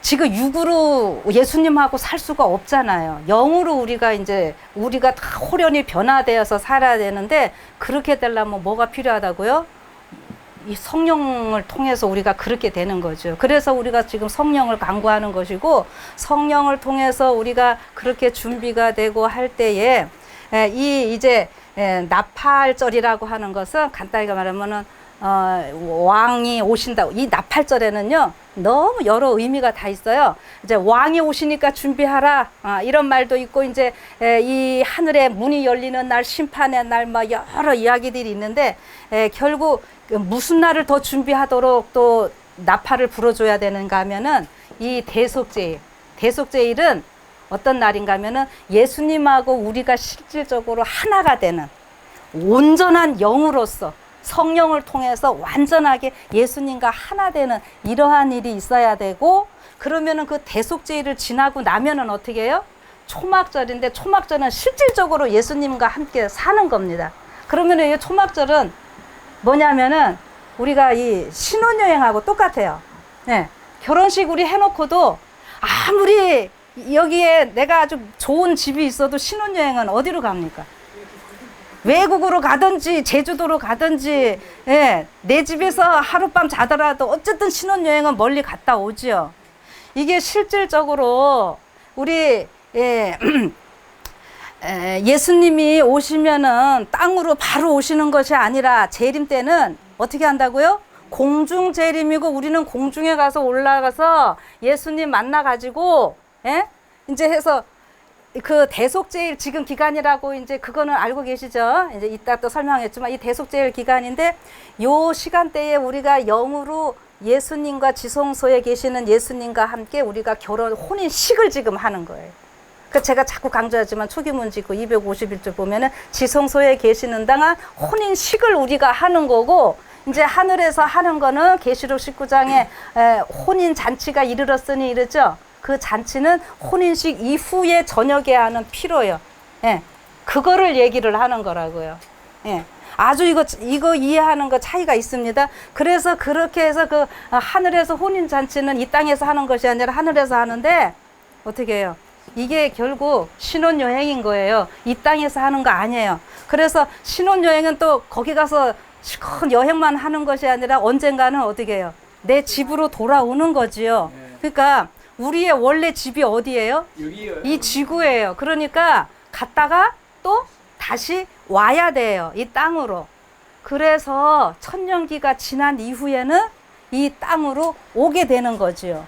지금 육으로 예수님하고 살 수가 없잖아요. 영으로 우리가 다 호련히 변화되어서 살아야 되는데 그렇게 되려면 뭐가 필요하다고요? 이 성령을 통해서 우리가 그렇게 되는 거죠. 그래서 우리가 지금 성령을 간구하는 것이고 성령을 통해서 우리가 그렇게 준비가 되고 할 때에 이제 나팔절이라고 하는 것은 간단히 말하면은 왕이 오신다고. 이 나팔절에는요 너무 여러 의미가 다 있어요. 이제 왕이 오시니까 준비하라 이런 말도 있고 이제 이 하늘의 문이 열리는 날 심판의 날 막 여러 이야기들이 있는데 결국 무슨 날을 더 준비하도록 또 나팔을 불어줘야 되는가 하면은 이 대속제일은 어떤 날인가 하면은 예수님하고 우리가 실질적으로 하나가 되는 온전한 영으로서 성령을 통해서 완전하게 예수님과 하나 되는 이러한 일이 있어야 되고 그러면은 그 대속제일을 지나고 나면은 어떻게 해요? 초막절인데 초막절은 실질적으로 예수님과 함께 사는 겁니다. 그러면은 이 초막절은 뭐냐면은 우리가 이 신혼여행하고 똑같아요. 네. 결혼식 우리 해놓고도 아무리 여기에 내가 아주 좋은 집이 있어도 신혼여행은 어디로 갑니까? 외국으로 가든지 제주도로 가든지 내 집에서 하룻밤 자더라도 어쨌든 신혼여행은 멀리 갔다 오지요. 이게 실질적으로 우리 예수님이 오시면은 땅으로 바로 오시는 것이 아니라 재림 때는 어떻게 한다고요? 공중 재림이고 우리는 공중에 가서 올라가서 예수님 만나가지고 이제 해서 그 대속제일 지금 기간이라고 이제 그거는 알고 계시죠? 이제 이따 또 설명했지만 이 대속제일 기간인데 요 시간대에 우리가 영으로 예수님과 지성소에 계시는 예수님과 함께 우리가 혼인식을 지금 하는 거예요. 그 제가 자꾸 강조하지만 초기문지고 251조 보면은 지성소에 계시는 당한 혼인식을 우리가 하는 거고 이제 하늘에서 하는 거는 계시록 19장에 혼인 잔치가 이르렀으니 이르죠. 그 잔치는 혼인식 이후에 저녁에 하는 피로요. 그거를 얘기를 하는 거라고요. 아주 이거 이해하는 거 차이가 있습니다. 그래서 그렇게 해서 그 하늘에서 혼인 잔치는 이 땅에서 하는 것이 아니라 하늘에서 하는데 어떻게 해요? 이게 결국 신혼여행인 거예요. 이 땅에서 하는 거 아니에요. 그래서 신혼여행은 또 거기 가서 시큰 여행만 하는 것이 아니라 언젠가는 어떻게 해요? 내 집으로 돌아오는 거지요. 그러니까 우리의 원래 집이 어디예요? 여기요. 이 지구예요. 그러니까 갔다가 또 다시 와야 돼요. 이 땅으로. 그래서 천년기가 지난 이후에는 이 땅으로 오게 되는 거지요.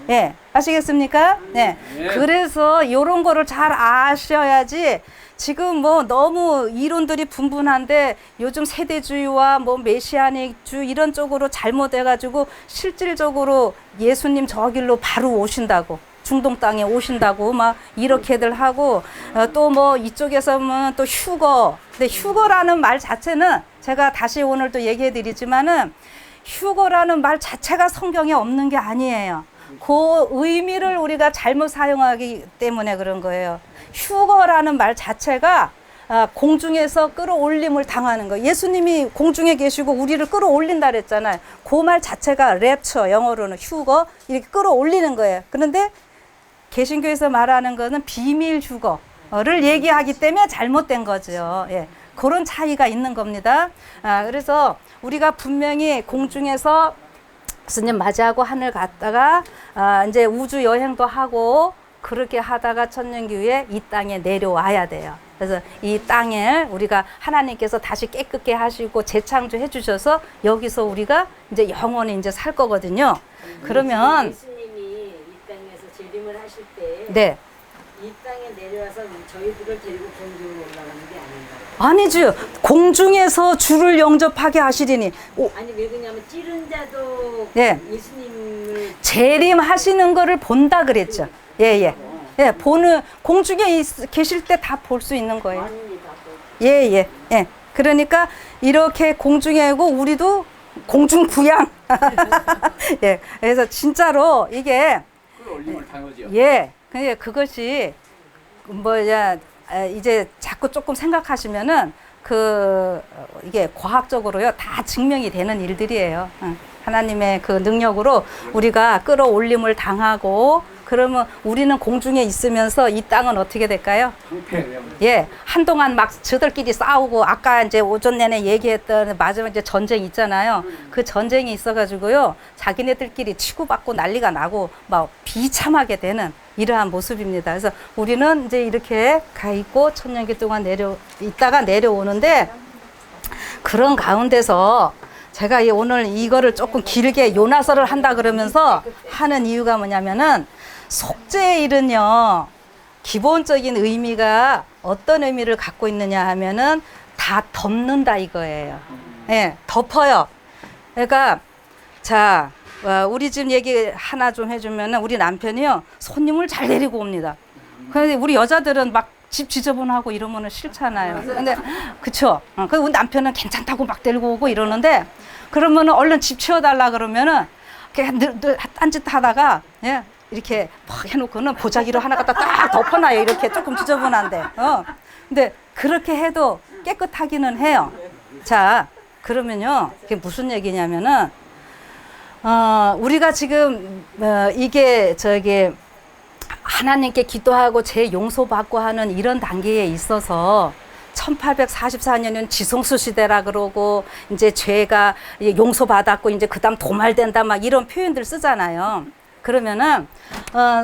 예, 아시겠습니까? 네. 그래서 이런 거를 잘 아셔야지. 지금 뭐 너무 이론들이 분분한데 요즘 세대주의와 뭐 메시아닉주의 이런 쪽으로 잘못해가지고 실질적으로 예수님 저 길로 바로 오신다고, 중동 땅에 오신다고 막 이렇게들 하고, 또 뭐 이쪽에서는 또 휴거. 근데 휴거라는 말 자체는 제가 다시 오늘 또 얘기해 드리지만은 휴거라는 말 자체가 성경에 없는 게 아니에요. 그 의미를 우리가 잘못 사용하기 때문에 그런 거예요. 휴거라는 말 자체가 공중에서 끌어올림을 당하는 거. 예수님이 공중에 계시고 우리를 끌어올린다 그랬잖아요. 그 말 자체가 랩처, 영어로는 휴거, 이렇게 끌어올리는 거예요. 그런데 개신교에서 말하는 거는 비밀 휴거를 얘기하기 때문에 잘못된 거죠. 예. 그런 차이가 있는 겁니다. 그래서 우리가 분명히 공중에서 스님 맞이하고 하늘 갔다가 이제 우주 여행도 하고 그렇게 하다가 천년기 후에 이 땅에 내려와야 돼요. 그래서 이 땅을 우리가 하나님께서 다시 깨끗게 하시고 재창조해 주셔서 여기서 우리가 이제 영원히 이제 살 거거든요. 그러면 예수님이 이 땅에서 재림을 하실 때 네. 이 땅에 내려와서 저희들을 데리고 공중으로 올라가는 게 아닌가? 아니죠. 공중에서 주를 영접하게 하시리니. 아니 왜 그러냐면 찌른 자도 예. 예수님을 재림하시는 거를 본다 그랬죠. 예, 예. 예, 보는 공중에 계실 때 다 볼 수 있는 거예요. 많이 다 예, 예. 예. 그러니까 이렇게 공중에 오고 우리도 공중 부양. 예. 그래서 진짜로 이게 끌어올림을 당하죠. 예. 그것이 뭐야 이제 자꾸 조금 생각하시면은 이게 과학적으로요 다 증명이 되는 일들이에요. 하나님의 그 능력으로 우리가 끌어올림을 당하고 그러면 우리는 공중에 있으면서 이 땅은 어떻게 될까요? 예, 한동안 막 저들끼리 싸우고 아까 이제 오전 내내 얘기했던 마지막 이제 전쟁 있잖아요. 그 전쟁이 있어가지고요 자기네들끼리 치고받고 난리가 나고 막 비참하게 되는 이러한 모습입니다. 그래서 우리는 이제 이렇게 가 있고 천년기 동안 있다가 내려오는데 그런 가운데서 제가 오늘 이거를 조금 길게 요나서를 한다 그러면서 하는 이유가 뭐냐면은 속죄의 일은요 기본적인 의미가 어떤 의미를 갖고 있느냐 하면은 다 덮는다 이거예요. 예, 덮어요. 그러니까 자 우리 집 얘기 하나 좀 해주면은 우리 남편이요 손님을 잘 데리고 옵니다. 그런데 우리 여자들은 막 집 지저분하고 이러면은 싫잖아요. 근데 그쵸? 그 우리 남편은 괜찮다고 막 데리고 오고 이러는데 그러면은 얼른 집 치워달라 그러면은 그냥 늘 딴짓 하다가 예 이렇게 막 해놓고는 보자기로 하나 갖다 딱 덮어놔요. 이렇게 조금 지저분한데. 근데 그렇게 해도 깨끗하기는 해요. 자 그러면요 이게 무슨 얘기냐면은 우리가 지금 이게 하나님께 기도하고 제 용서받고 하는 이런 단계에 있어서 1844년은 지성수 시대라 그러고 이제 죄가 용서받았고 이제 그다음 도말된다 막 이런 표현들 쓰잖아요. 그러면은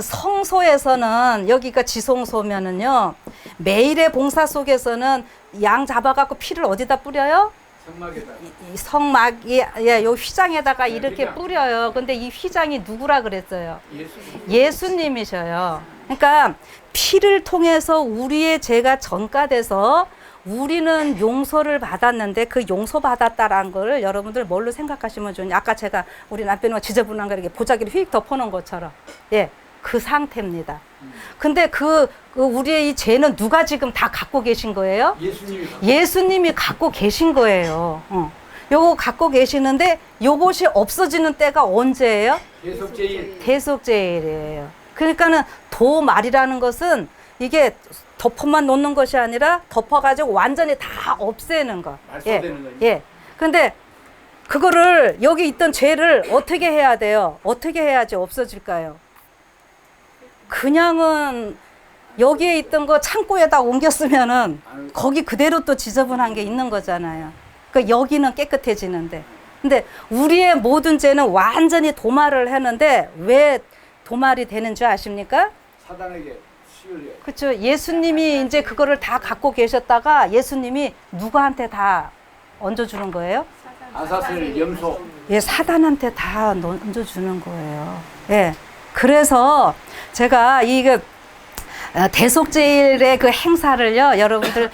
성소에서는 여기가 지성소면은요 매일의 봉사 속에서는 양 잡아갖고 피를 어디다 뿌려요? 성막에다. 이 성막이 요 휘장에다가 네, 이렇게 휘장. 뿌려요. 근데 이 휘장이 누구라 그랬어요? 예수님. 예수님이셔요. 그러니까 피를 통해서 우리의 죄가 전가돼서 우리는 용서를 받았는데 그 용서받았다라는 거를 여러분들 뭘로 생각하시면 좋냐. 아까 제가 우리 남편과 지저분한 거 이렇게 보자기를 휙 덮어놓은 것처럼 예, 그 상태입니다. 근데 우리의 이 죄는 누가 지금 다 갖고 계신 거예요? 예수님이. 예수님이 갖고 계신 거예요. 요거 갖고 계시는데 요것이 없어지는 때가 언제예요? 계속제일. 대속제일이에요. 그러니까는 도말이라는 것은 이게 덮어만 놓는 것이 아니라 덮어가지고 완전히 다 없애는 거. 말소되는 거죠. 예. 근데 그거를 여기 있던 죄를 어떻게 해야 돼요? 어떻게 해야지 없어질까요? 그냥은 여기에 있던 거 창고에다 옮겼으면은 거기 그대로 또 지저분한 게 있는 거잖아요. 그러니까 여기는 깨끗해지는데 근데 우리의 모든 죄는 완전히 도말을 했는데 왜 도말이 되는 줄 아십니까? 사단에게 시을려. 그렇죠. 예수님이 이제 그거를 다 갖고 계셨다가 예수님이 누구한테 다 얹어주는 거예요? 아사슬 염소. 예, 사단한테 다 얹어주는 거예요. 예. 그래서 제가 이거 대속제일의 그 행사를요, 여러분들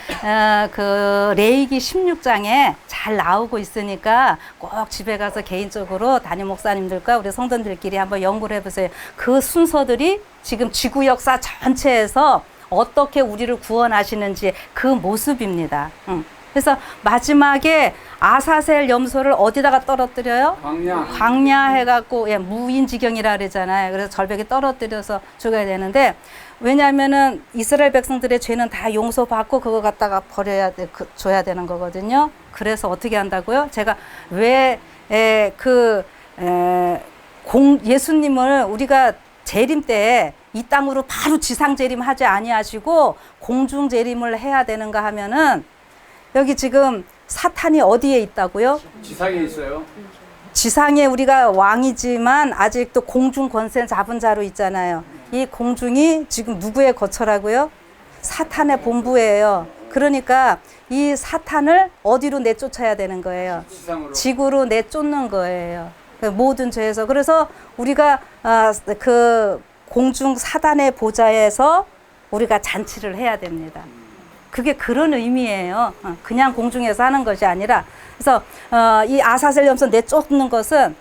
그 레위기 16장에 잘 나오고 있으니까 꼭 집에 가서 개인적으로 담임 목사님들과 우리 성도들끼리 한번 연구를 해보세요. 그 순서들이 지금 지구 역사 전체에서 어떻게 우리를 구원하시는지 그 모습입니다. 그래서 마지막에 아사셀 염소를 어디다가 떨어뜨려요? 광야 해갖고, 예, 무인지경이라 그러잖아요. 그래서 절벽에 떨어뜨려서 죽어야 되는데, 왜냐하면은 이스라엘 백성들의 죄는 다 용서받고 그거 갖다가 줘야 되는 거거든요. 그래서 어떻게 한다고요? 제가 왜 예수님을 우리가 재림 때 이 땅으로 바로 지상 재림하지 아니하시고 공중 재림을 해야 되는가 하면은 여기 지금 사탄이 어디에 있다고요? 지상에 있어요. 지상에 우리가 왕이지만 아직도 공중 권세 잡은 자로 있잖아요. 이 공중이 지금 누구의 거처라고요? 사탄의 본부예요. 그러니까 이 사탄을 어디로 내쫓아야 되는 거예요? 지상으로. 지구로 내쫓는 거예요. 모든 죄에서. 그래서 우리가 그 공중 사단의 보좌에서 우리가 잔치를 해야 됩니다. 그게 그런 의미예요. 그냥 공중에서 하는 것이 아니라. 그래서 이 아사셀 염소 내쫓는 것은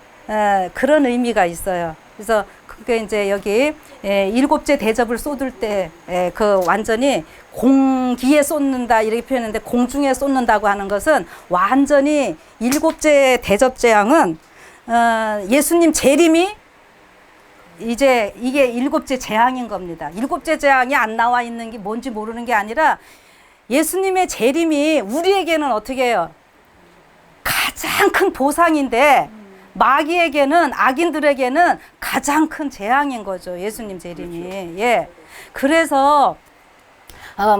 그런 의미가 있어요. 그래서 그게 이제 여기 일곱째 대접을 쏟을 때 그 완전히 공기에 쏟는다 이렇게 표현했는데 공중에 쏟는다고 하는 것은 완전히 일곱째 대접 재앙은 예수님 재림이 이제 이게 일곱째 재앙인 겁니다. 일곱째 재앙이 안 나와 있는 게 뭔지 모르는 게 아니라 예수님의 재림이 우리에게는 어떻게 해요? 가장 큰 보상인데 마귀에게는, 악인들에게는 가장 큰 재앙인 거죠. 예수님 재림이. 예. 그래서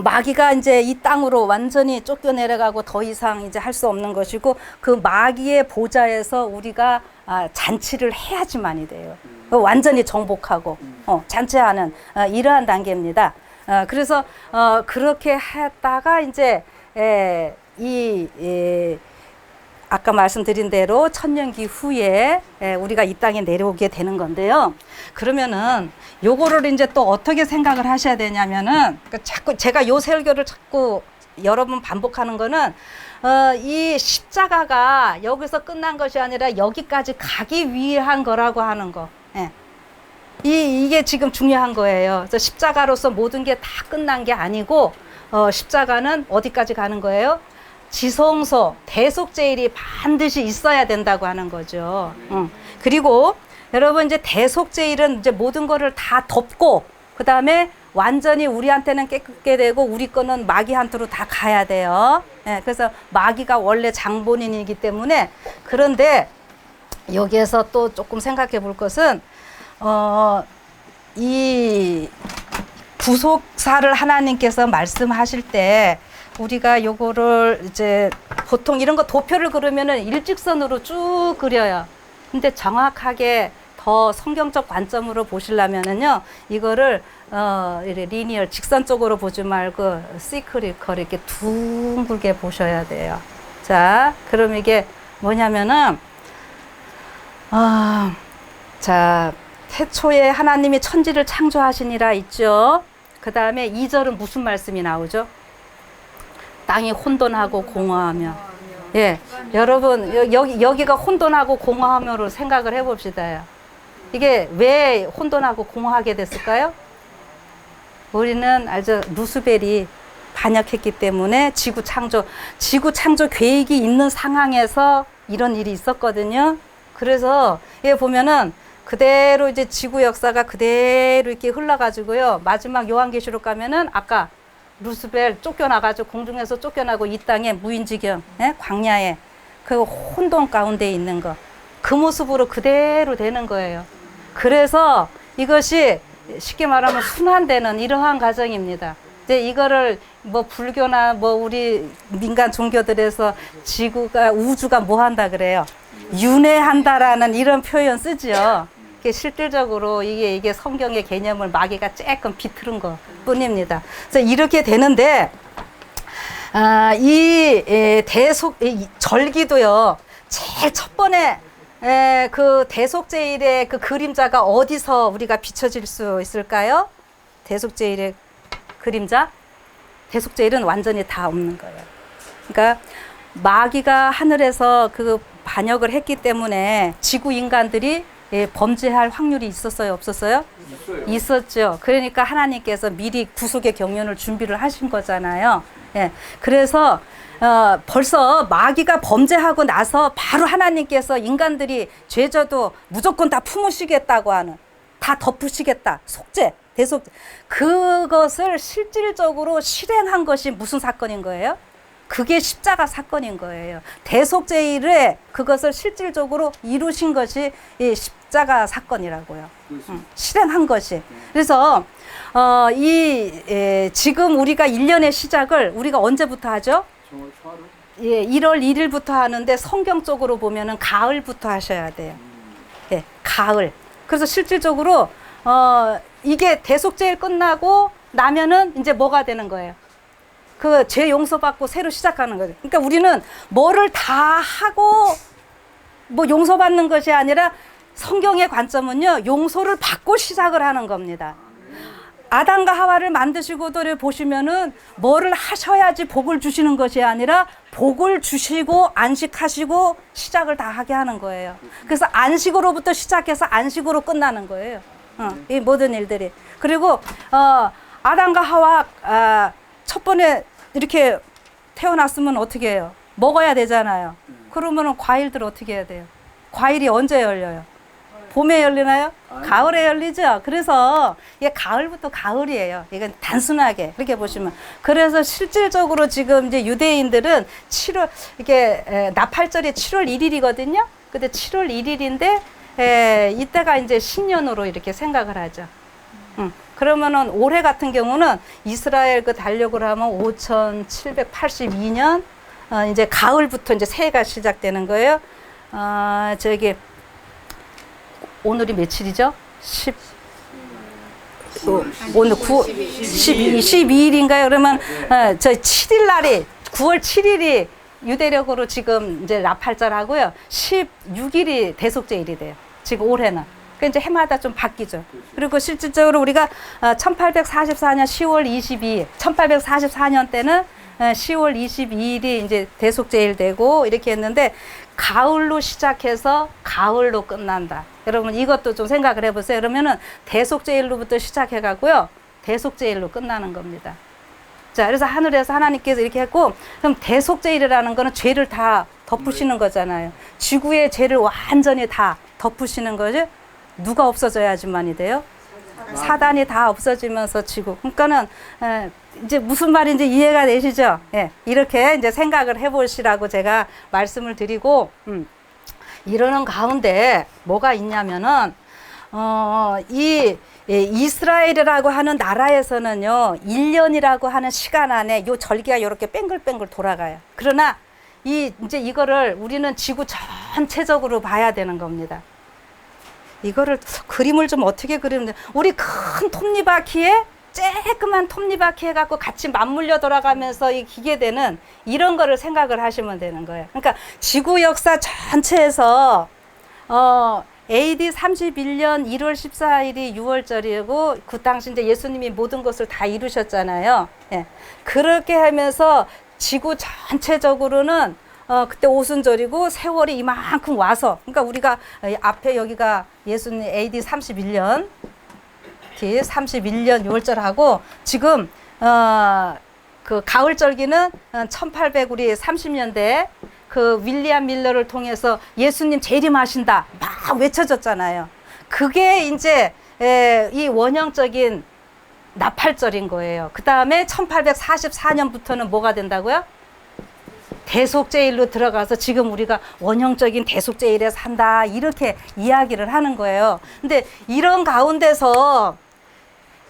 마귀가 이제 이 땅으로 완전히 쫓겨내려가고 더 이상 이제 할 수 없는 것이고 그 마귀의 보좌에서 우리가 잔치를 해야지만이 돼요. 완전히 정복하고 잔치하는 이러한 단계입니다. 그래서 그렇게 했다가 이제 아까 말씀드린 대로 천년기 후에 우리가 이 땅에 내려오게 되는 건데요. 그러면은 요거를 이제 또 어떻게 생각을 하셔야 되냐면은 자꾸 제가 요 설교를 자꾸 여러 번 반복하는 거는 이 십자가가 여기서 끝난 것이 아니라 여기까지 가기 위한 거라고 하는 거. 예. 이게 지금 중요한 거예요. 그래서 십자가로서 모든 게 다 끝난 게 아니고 십자가는 어디까지 가는 거예요? 지성소, 대속제일이 반드시 있어야 된다고 하는 거죠. 그리고 여러분 이제 대속제일은 이제 모든 거를 다 덮고 그 다음에 완전히 우리한테는 깨끗게 되고 우리 거는 마귀한테로 다 가야 돼요. 예, 그래서 마귀가 원래 장본인이기 때문에 그런데 여기에서 또 조금 생각해 볼 것은 이 구속사를 하나님께서 말씀하실 때 우리가 요거를 이제 보통 이런 거 도표를 그리면은 일직선으로 쭉 그려요. 근데 정확하게 더 성경적 관점으로 보시려면은요, 이거를 리니얼 직선적으로 보지 말고 시크리컬 이렇게 둥글게 보셔야 돼요. 자, 그럼 이게 뭐냐면은 자, 태초에 하나님이 천지를 창조하시니라 있죠. 그 다음에 2절은 무슨 말씀이 나오죠? 땅이 혼돈하고 공허하며. 예, 여러분 여기가 혼돈하고 공허하며로 생각을 해봅시다. 이게 왜 혼돈하고 공허하게 됐을까요? 우리는 알죠? 루스벨이 반역했기 때문에 지구 창조 계획이 있는 상황에서 이런 일이 있었거든요. 그래서 예 보면은 그대로 이제 지구 역사가 그대로 이렇게 흘러가지고요. 마지막 요한계시록 가면은 아까 루스벨 쫓겨나가지고 공중에서 쫓겨나고 이 땅에 무인지경, 예? 광야에 그 혼돈 가운데 있는 거, 그 모습으로 그대로 되는 거예요. 그래서 이것이 쉽게 말하면 순환되는 이러한 과정입니다. 이제 이거를 뭐 불교나 뭐 우리 민간 종교들에서 우주가 뭐 한다 그래요? 윤회한다라는 이런 표현 쓰죠. 이게 실질적으로 이게 성경의 개념을 마귀가 조금 비틀은 것 뿐입니다. 그래서 이렇게 되는데, 이 절기도요, 제일 첫 번에 그 대속제일의 그 그림자가 어디서 우리가 비춰질 수 있을까요? 대속제일의 그림자? 대속제일은 완전히 다 없는 거예요. 그러니까 마귀가 하늘에서 그 반역을 했기 때문에 지구 인간들이 범죄할 확률이 있었어요, 없었어요? 있어요. 있었죠. 그러니까 하나님께서 미리 구속의 경륜을 준비를 하신 거잖아요. 예. 그래서 벌써 마귀가 범죄하고 나서 바로 하나님께서 인간들이 죄져도 무조건 다 품으시겠다고 하는, 다 덮으시겠다, 속죄, 대속죄, 그것을 실질적으로 실행한 것이 무슨 사건인 거예요? 그게 십자가 사건인 거예요. 대속제일에 그것을 실질적으로 이루신 것이 이 십자가 사건이라고요. 실행한 것이. 그래서 지금 우리가 1년의 시작을 우리가 언제부터 하죠? 예, 1월 1일부터 하는데 성경적으로 보면은 가을부터 하셔야 돼요. 예, 가을. 그래서 실질적으로 이게 대속제일 끝나고 나면은 이제 뭐가 되는 거예요? 그 죄 용서받고 새로 시작하는 거죠. 그러니까 우리는 뭐를 다 하고 뭐 용서받는 것이 아니라 성경의 관점은요, 용서를 받고 시작을 하는 겁니다. 아담과 하와를 만드시고도 보시면은 뭐를 하셔야지 복을 주시는 것이 아니라 복을 주시고 안식하시고 시작을 다 하게 하는 거예요. 그래서 안식으로부터 시작해서 안식으로 끝나는 거예요. 이 모든 일들이. 그리고 아담과 하와 첫 번에 이렇게 태어났으면 어떻게 해요? 먹어야 되잖아요. 그러면은 과일들 어떻게 해야 돼요? 과일이 언제 열려요? 봄에 열리나요? 가을에 열리죠. 그래서 이게 가을부터 가을이에요. 이건 단순하게 그렇게 보시면. 그래서 실질적으로 지금 이제 유대인들은 7월 이게 나팔절이 7월 1일이거든요. 근데 7월 1일인데 이때가 이제 신년으로 이렇게 생각을 하죠. 그러면은 올해 같은 경우는 이스라엘 그 달력을 하면 5782년 이제 가을부터 이제 새해가 시작되는 거예요. 저기 오늘이 며칠이죠? 오늘 12일인가요? 그러면 저 7일 날이 9월 7일이 유대력으로 지금 이제 나팔절 하고요. 16일이 대속제일이 돼요. 지금 올해는. 그 이제 해마다 좀 바뀌죠. 그리고 실질적으로 우리가 1844년 10월 22일, 1844년 때는 10월 22일이 이제 대속제일 되고 이렇게 했는데 가을로 시작해서 가을로 끝난다. 여러분 이것도 좀 생각을 해보세요. 그러면은 대속제일로부터 시작해가고요. 대속제일로 끝나는 겁니다. 자, 그래서 하늘에서 하나님께서 이렇게 했고, 그럼 대속제일이라는 거는 죄를 다 덮으시는 거잖아요. 지구의 죄를 완전히 다 덮으시는 거죠. 누가 없어져야지만이 돼요? 사단이 다 없어지면서 지구. 그러니까는 이제 무슨 말인지 이해가 되시죠? 예, 이렇게 이제 생각을 해보시라고 제가 말씀을 드리고, 이러는 가운데 뭐가 있냐면은 이스라엘이라고 하는 나라에서는요, 1년이라고 하는 시간 안에 요 절기가 이렇게 뺑글뺑글 돌아가요. 그러나 이제 이거를 우리는 지구 전체적으로 봐야 되는 겁니다. 이거를 그림을 좀 어떻게 그리면 돼? 우리 큰 톱니바퀴에 쬐끄만 톱니바퀴 해갖고 같이 맞물려 돌아가면서 이 기계되는 이런 거를 생각을 하시면 되는 거예요. 그러니까 지구 역사 전체에서 AD 31년 1월 14일이 6월절이고 그 당시 이제 예수님이 모든 것을 다 이루셨잖아요. 예. 그렇게 하면서 지구 전체적으로는 그때 오순절이고 세월이 이만큼 와서, 그러니까 우리가 앞에 여기가 예수님 AD 31년 6월절하고 지금 그 가을절기는 1830년대 그 윌리엄 밀러를 통해서 예수님 재림하신다 막 외쳐졌잖아요. 그게 이제 이 원형적인 나팔절인 거예요. 그 다음에 1844년부터는 뭐가 된다고요? 대속제일로 들어가서 지금 우리가 원형적인 대속제일에 산다 이렇게 이야기를 하는 거예요. 근데 이런 가운데서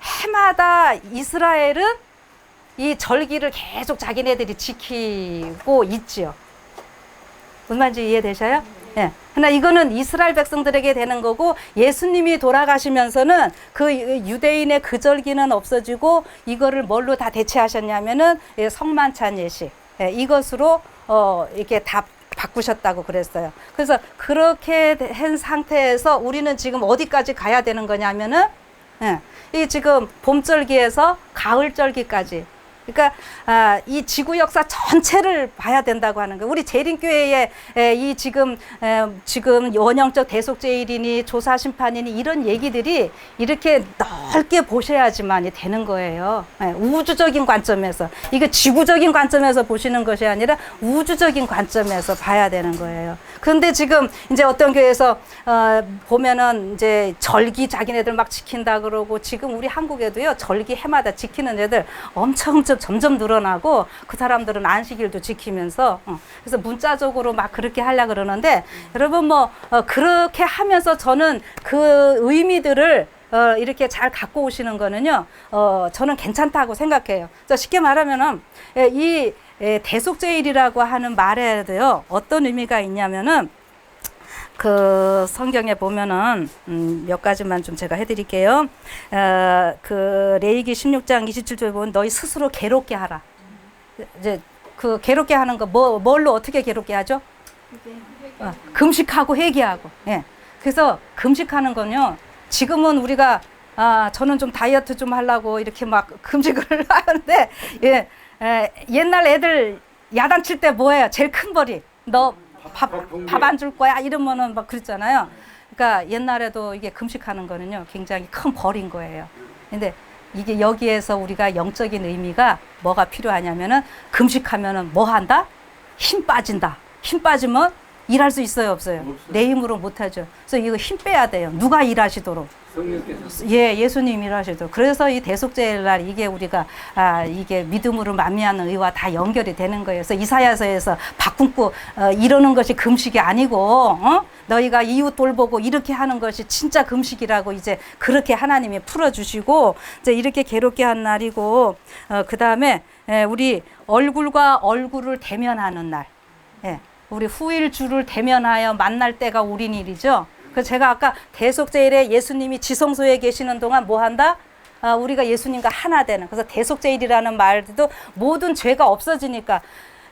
해마다 이스라엘은 이 절기를 계속 자기네들이 지키고 있지요. 무슨 말인지 이해되셔요? 예. 그러나 이거는 이스라엘 백성들에게 되는 거고 예수님이 돌아가시면서는 그 유대인의 그 절기는 없어지고 이거를 뭘로 다 대체하셨냐면은 성만찬 예식 이것으로 이렇게 다 바꾸셨다고 그랬어요. 그래서 그렇게 한 상태에서 우리는 지금 어디까지 가야 되는 거냐면은 이 지금 봄절기에서 가을절기까지. 그러니까 이 지구 역사 전체를 봐야 된다고 하는 거예요. 우리 재림교회에 이 지금 원형적 대속죄일이니 조사심판이니 이런 얘기들이 이렇게 넓게 보셔야지만이 되는 거예요. 우주적인 관점에서. 이거 지구적인 관점에서 보시는 것이 아니라 우주적인 관점에서 봐야 되는 거예요. 그런데 지금 이제 어떤 교회에서 보면은 이제 절기 자기네들 막 지킨다 그러고 지금 우리 한국에도요 절기 해마다 지키는 애들 엄청 점점 늘어나고 그 사람들은 안식일도 지키면서 그래서 문자적으로 막 그렇게 하려 그러는데 여러분 뭐 그렇게 하면서 저는 그 의미들을 이렇게 잘 갖고 오시는 거는요 저는 괜찮다고 생각해요. 쉽게 말하면은 이 대속죄일이라고 하는 말에도요 어떤 의미가 있냐면은 그 성경에 보면은 몇 가지만 좀 제가 해드릴게요. 그 레위기 16장 27절에 보면 너희 스스로 괴롭게 하라. 이제 그 괴롭게 하는 거 뭘로 어떻게 괴롭게 하죠? 금식하고 회개하고. 예. 그래서 금식하는 건요. 지금은 우리가 저는 좀 다이어트 좀 하려고 이렇게 막 금식을 하는데 옛날 애들 야단칠 때 뭐예요? 제일 큰 벌이 너 밥 안 줄 거야 이러면은 막 그랬잖아요. 그러니까 옛날에도 이게 금식하는 거는요 굉장히 큰 벌인 거예요. 근데 이게 여기에서 우리가 영적인 의미가 뭐가 필요하냐면은 금식하면은 뭐 한다? 힘 빠진다. 힘 빠지면 일할 수 있어요, 없어요? 내 힘으로 못 하죠. 그래서 이거 힘 빼야 돼요. 누가 일하시도록? 성령께서. 예수님 일하시도록. 그래서 이 대속죄일 날 이게 우리가 이게 믿음으로 만미하는 의와 다 연결이 되는 거예요. 그래서 이사야서에서 밥 굶고 이러는 것이 금식이 아니고 너희가 이웃 돌보고 이렇게 하는 것이 진짜 금식이라고 이제 그렇게 하나님이 풀어주시고 이제 이렇게 괴롭게 한 날이고 그 다음에 우리 얼굴과 얼굴을 대면하는 날. 우리 후일주를 대면하여 만날 때가 우린 일이죠. 그래서 제가 아까 대속죄일에 예수님이 지성소에 계시는 동안 뭐 한다? 우리가 예수님과 하나 되는. 그래서 대속죄일이라는 말도 모든 죄가 없어지니까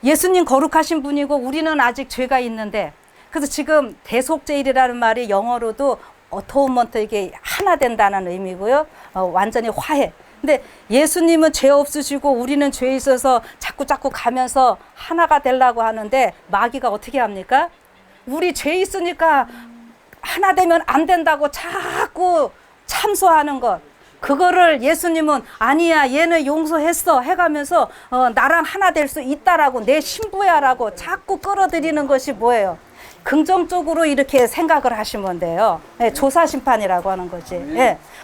예수님 거룩하신 분이고 우리는 아직 죄가 있는데 그래서 지금 대속죄일이라는 말이 영어로도 어토먼트 이게 하나 된다는 의미고요. 완전히 화해. 근데 예수님은 죄 없으시고 우리는 죄 있어서 자꾸 가면서 하나가 되려고 하는데 마귀가 어떻게 합니까? 우리 죄 있으니까 하나 되면 안 된다고 자꾸 참소하는 것. 그거를 예수님은 아니야 얘는 용서했어 해가면서 나랑 하나 될 수 있다라고 내 신부야라고 자꾸 끌어들이는 것이 뭐예요? 긍정적으로 이렇게 생각을 하시면 돼요. 조사심판이라고 하는 거지.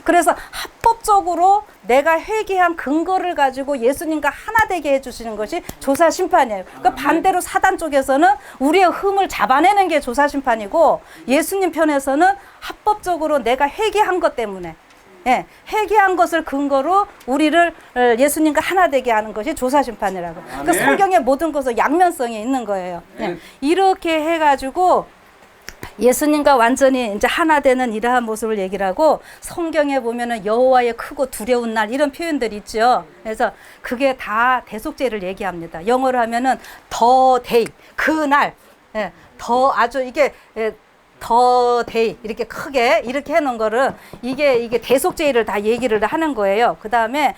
그래서 합법적으로 내가 회개한 근거를 가지고 예수님과 하나 되게 해주시는 것이 조사심판이에요. 그러니까 반대로 사단 쪽에서는 우리의 흠을 잡아내는 게 조사심판이고 예수님 편에서는 합법적으로 내가 회개한 것 때문에 회개한 것을 근거로 우리를 예수님과 하나 되게 하는 것이 조사심판이라고. 그러니까 성경의 모든 것은 양면성이 있는 거예요. 이렇게 해가지고 예수님과 완전히 이제 하나 되는 이러한 모습을 얘기를 하고 성경에 보면은 여호와의 크고 두려운 날 이런 표현들이 있죠. 그래서 그게 다 대속죄를 얘기합니다. 영어로 하면은 the day 그날 더 아주 이게 더 데이 이렇게 크게 이렇게 해놓은 거를 이게 대속죄일을 다 얘기를 하는 거예요. 그 다음에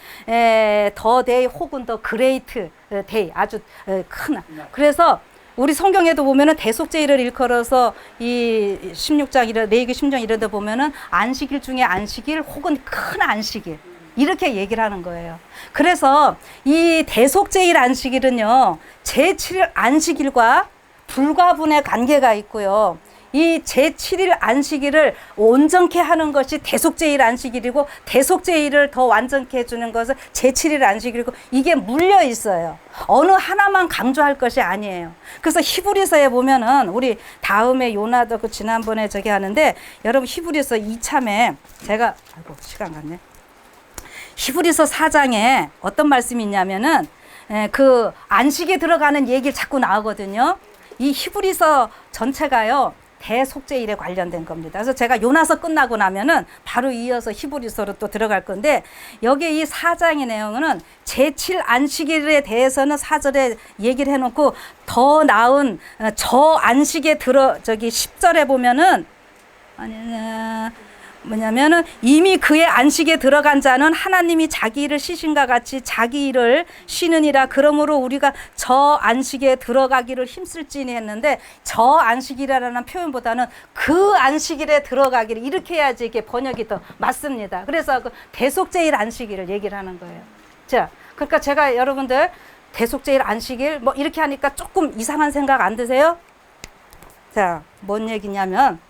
더 데이 혹은 더 그레이트 데이 아주 큰 날. 그래서 우리 성경에도 보면은 대속죄일을 일컬어서 이 16장 이런 레위기 16장 이런 데 보면은 안식일 중에 안식일 혹은 큰 안식일 이렇게 얘기를 하는 거예요. 그래서 이 대속죄일 안식일은요 제7일 안식일과 불가분의 관계가 있고요. 이 제7일 안식일을 온전케 하는 것이 대속죄일 안식일이고 대속죄일을 더 완전케 해주는 것은 제7일 안식일이고 이게 물려 있어요. 어느 하나만 강조할 것이 아니에요. 그래서 히브리서에 보면은 우리 다음에 요나도 그 지난번에 저기 하는데 여러분 히브리서 이참에 제가 아이고 시간 갔네. 히브리서 4장에 어떤 말씀이 있냐면은 그 안식에 들어가는 얘기를 자꾸 나오거든요. 이 히브리서 전체가요. 대속죄일에 관련된 겁니다. 그래서 제가 요나서 끝나고 나면은 바로 이어서 히브리서로 또 들어갈 건데, 여기 이 4장의 내용은 제7 안식일에 대해서는 4절에 얘기를 해놓고, 더 나은 저 안식에 10절에 보면은 뭐냐면은 이미 그의 안식에 들어간 자는 하나님이 자기 일을 쉬신가 같이 자기 일을 쉬느니라. 그러므로 우리가 저 안식에 들어가기를 힘쓸지니 했는데, 저 안식이라는 표현보다는 그 안식일에 들어가기를, 이렇게 해야지 이게 번역이 더 맞습니다. 그래서 그 대속죄일 안식일을 얘기를 하는 거예요. 자, 그러니까 제가 여러분들 대속죄일 안식일 뭐 이렇게 하니까 조금 이상한 생각 안 드세요? 자, 뭔 얘기냐면,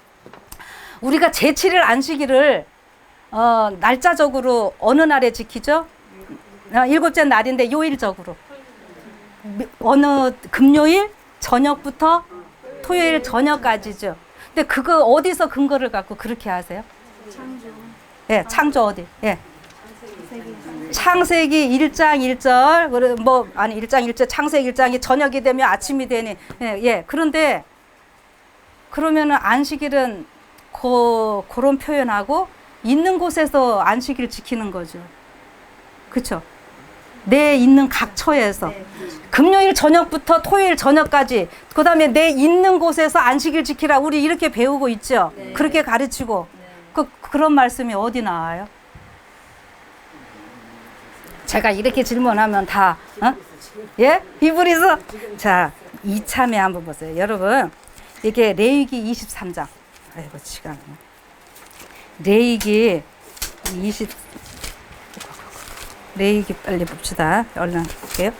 우리가 제7일 안식일을 날짜적으로 어느 날에 지키죠? 일곱째 날인데 요일적으로 어느 금요일 저녁부터 토요일 저녁까지죠. 근데 그거 어디서 근거를 갖고 그렇게 하세요? 창조. 예, 창조 어디? 예. 창세기 1장 1절, 뭐 아니 1장 1절, 창세기 1장이 저녁이 되면 아침이 되니. 예. 그런데 그러면은 안식일은 그런 표현하고 있는 곳에서 안식일 지키는 거죠. 그렇죠? 내 있는 각처에서 금요일 저녁부터 토요일 저녁까지, 그 다음에 내 있는 곳에서 안식일 지키라, 우리 이렇게 배우고 있죠. 그렇게 가르치고. 그런 말씀이 어디 나와요? 제가 이렇게 질문하면 다 예? 히브리서. 자, 이참에 한번 보세요. 여러분, 이게 레위기 23장. 아이고, 시간. 레위기 빨리 봅시다. 얼른 볼게요.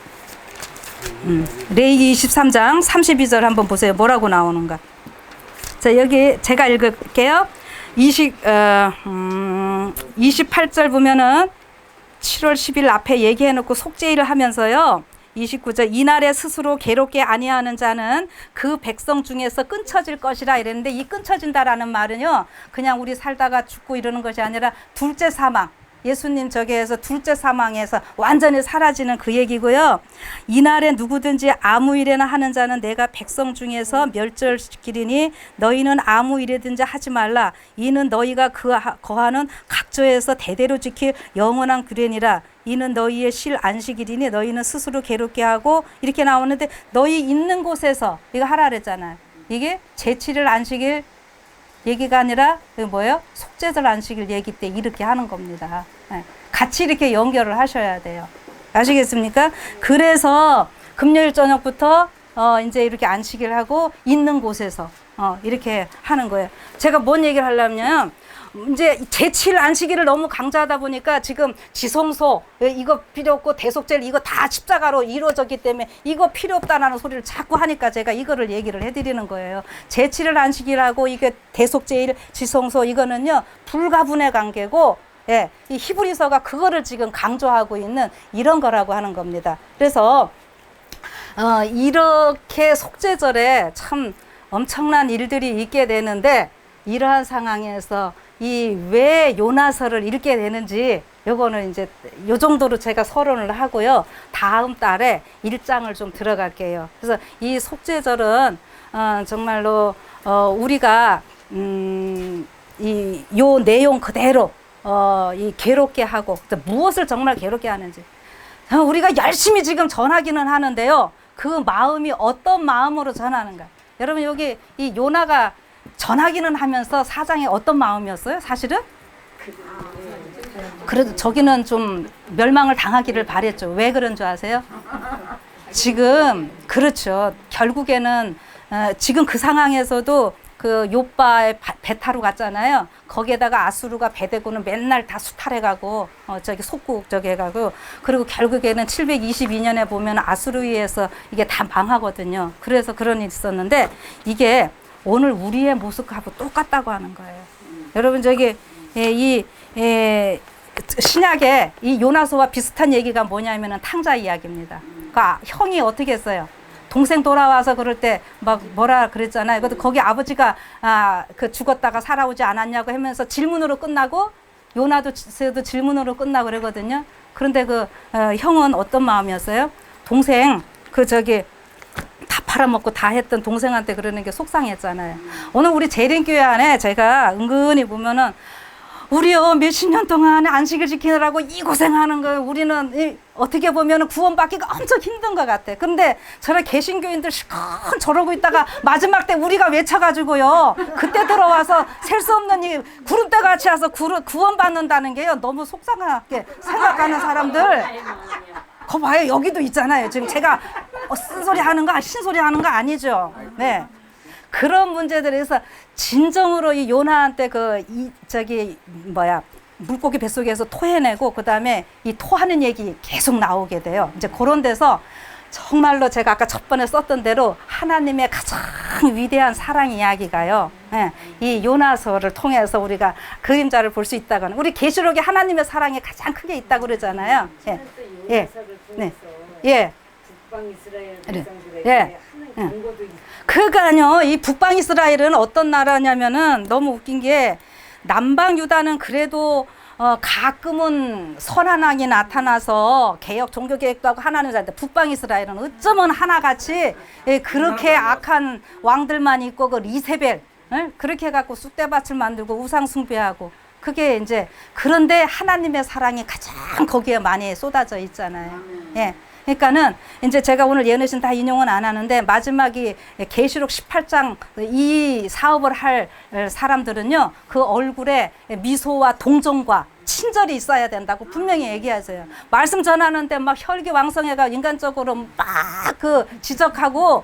레위기 23장 32절 한번 보세요. 뭐라고 나오는가. 자, 여기 제가 읽을게요. 28절 보면은 7월 10일 앞에 얘기해놓고 속죄일을 하면서요. 29절, 이날에 스스로 괴롭게 아니하는 자는 그 백성 중에서 끊쳐질 것이라 이랬는데, 이 끊쳐진다라는 말은요, 그냥 우리 살다가 죽고 이러는 것이 아니라 둘째 사망, 예수님 저기에서 둘째 사망에서 완전히 사라지는 그 얘기고요. 이날에 누구든지 아무 일이나 하는 자는 내가 백성 중에서 멸절시키리니 너희는 아무 일이든지 하지 말라. 이는 너희가 거하는 각처에서 대대로 지킬 영원한 규례니라. 이는 너희의 실 안식일이니 너희는 스스로 괴롭게 하고, 이렇게 나오는데, 너희 있는 곳에서 이거 하라 그랬잖아요. 이게 제7일 안식일 얘기가 아니라 뭐예요? 속죄절 안식일 얘기 때 이렇게 하는 겁니다. 같이 이렇게 연결을 하셔야 돼요. 아시겠습니까? 그래서 금요일 저녁부터 이제 이렇게 안식일 하고 있는 곳에서 이렇게 하는 거예요. 제가 뭔 얘기를 하려면, 이제 제7 안식일을 너무 강조하다 보니까 지금 지성소 이거 필요 없고 대속죄일 이거 다 십자가로 이루어졌기 때문에 이거 필요 없다라는 소리를 자꾸 하니까 제가 이거를 얘기를 해드리는 거예요. 제7일 안식일하고 이게 대속죄일, 지성소 이거는요 불가분의 관계고, 예, 이 히브리서가 그거를 지금 강조하고 있는 이런 거라고 하는 겁니다. 그래서 이렇게 속죄절에 참 엄청난 일들이 있게 되는데, 이러한 상황에서 이 왜 요나서를 읽게 되는지 요거는 이제 요 정도로 제가 서론을 하고요. 다음 달에 1장을 좀 들어갈게요. 그래서 이 속죄절은 정말로 우리가 이 요 내용 그대로 이 괴롭게 하고, 무엇을 정말 괴롭게 하는지 우리가 열심히 지금 전하기는 하는데요. 그 마음이 어떤 마음으로 전하는가. 여러분, 여기 이 요나가 전하기는 하면서 사장이 어떤 마음이었어요? 사실은? 그래도 저기는 좀 멸망을 당하기를 바랬죠. 왜 그런 줄 아세요? 지금 그렇죠. 결국에는 지금 그 상황에서도 그 욥바의 배 타러 갔잖아요. 거기에다가 아수르가 배 대고는 맨날 다 수탈해가고 저기 속국 저기 해가고, 그리고 결국에는 722년에 보면 아수르에서 이게 다 망하거든요. 그래서 그런 일이 있었는데, 이게 오늘 우리의 모습하고 똑같다고 하는 거예요. 여러분, 저기 이 신약에 이 요나서와 비슷한 얘기가 뭐냐면은 탕자 이야기입니다. 그러니까 형이 어떻게 했어요? 동생 돌아와서 그럴 때 막 뭐라 그랬잖아요. 그래도 거기 아버지가 그 죽었다가 살아오지 않았냐고 하면서 질문으로 끝나고, 요나도 질문으로 끝나고 그러거든요. 그런데 그 형은 어떤 마음이었어요? 동생 그 저기 다 팔아먹고 다 했던 동생한테 그러는 게 속상했잖아요. 오늘 우리 재림교회 안에 제가 은근히 보면은 우리요 몇십 년 동안 안식을 지키느라고 이 고생하는 거예요. 우리는 어떻게 보면 구원받기가 엄청 힘든 것 같아. 근데 저런 개신교인들 실컷 저러고 있다가 마지막 때 우리가 외쳐가지고요. 그때 들어와서 셀 수 없는 이 구름대 같이 와서 구원받는다는 게요. 너무 속상하게 생각하는 사람들. 거 봐요. 여기도 있잖아요. 지금 제가 쓴소리 하는 거, 신소리 하는 거 아니죠. 네. 그런 문제들에서 진정으로 이 요나한테 물고기 뱃속에서 토해내고 그다음에 이 토하는 얘기 계속 나오게 돼요. 이제 그런 데서 정말로 제가 아까 첫 번에 썼던 대로 하나님의 가장 위대한 사랑 이야기가요. 예, 이 요나서를 통해서 우리가 그림자를 볼 수 있다거나 우리 계시록에 하나님의 사랑이 가장 크게 있다고 그러잖아요. 예. 예. 네. 예. 북방 이스라엘 네. 백성들에게 예. 하는 경고도 있고 그러니까요. 이 북방 이스라엘은 어떤 나라냐면은 너무 웃긴 게 남방 유다는 그래도 가끔은 선한 왕이 나타나서 개혁 종교 개혁도 하고 하나님 잘때 북방 이스라엘은 어쩌면 하나같이 그렇게 악한 왕들만 있고 그 리세벨 그렇게 해갖고 쑥대밭을 만들고 우상 숭배하고 그게 이제 그런데 하나님의 사랑이 가장 거기에 많이 쏟아져 있잖아요. 예. 그러니까는 이제 제가 오늘 예언신 다 인용은 안 하는데 마지막이 계시록 18장 이 사업을 할 사람들은요 그 얼굴에 미소와 동정과 친절이 있어야 된다고 분명히 얘기하세요. 말씀 전하는데 막 혈기왕성해가 인간적으로 막 그 지적하고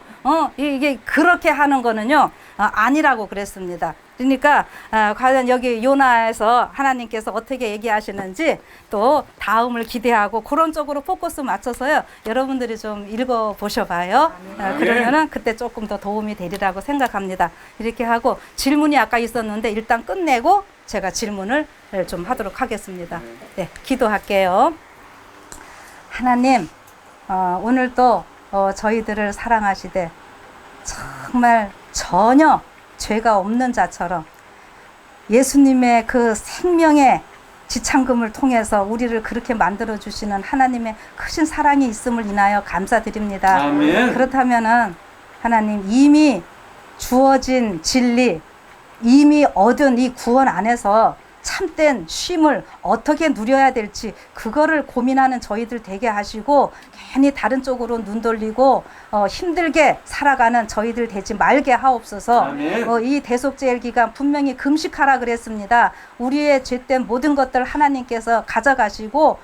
이게 그렇게 하는 거는요 아니라고 그랬습니다. 그러니까 과연 여기 요나에서 하나님께서 어떻게 얘기하시는지 또 다음을 기대하고 그런 쪽으로 포커스 맞춰서요 여러분들이 좀 읽어 보셔봐요. 그러면은 그때 조금 더 도움이 되리라고 생각합니다. 이렇게 하고 질문이 아까 있었는데 일단 끝내고 제가 질문을 좀 하도록 하겠습니다. 네, 기도할게요. 하나님, 오늘도 저희들을 사랑하시되 정말 전혀 죄가 없는 자처럼 예수님의 그 생명의 지창금을 통해서 우리를 그렇게 만들어 주시는 하나님의 크신 사랑이 있음을 인하여 감사드립니다. 아멘. 그렇다면은 하나님 이미 주어진 진리, 이미 얻은 이 구원 안에서 참된 쉼을 어떻게 누려야 될지 그거를 고민하는 저희들 되게 하시고 괜히 다른 쪽으로 눈 돌리고 힘들게 살아가는 저희들 되지 말게 하옵소서. 이 대속죄일 기간 분명히 금식하라 그랬습니다. 우리의 죄된 모든 것들 하나님께서 가져가시고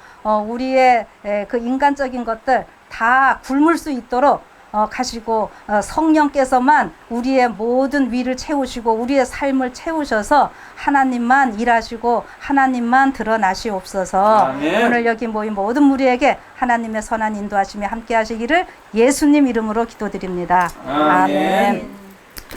우리의 그 인간적인 것들 다 굶을 수 있도록 가시고 성령께서만 우리의 모든 위를 채우시고 우리의 삶을 채우셔서 하나님만 일하시고 하나님만 드러나시옵소서. 아멘. 오늘 여기 모인 모든 무리에게 하나님의 선한 인도하심이 함께 하시기를 예수님 이름으로 기도드립니다. 아멘. 아멘.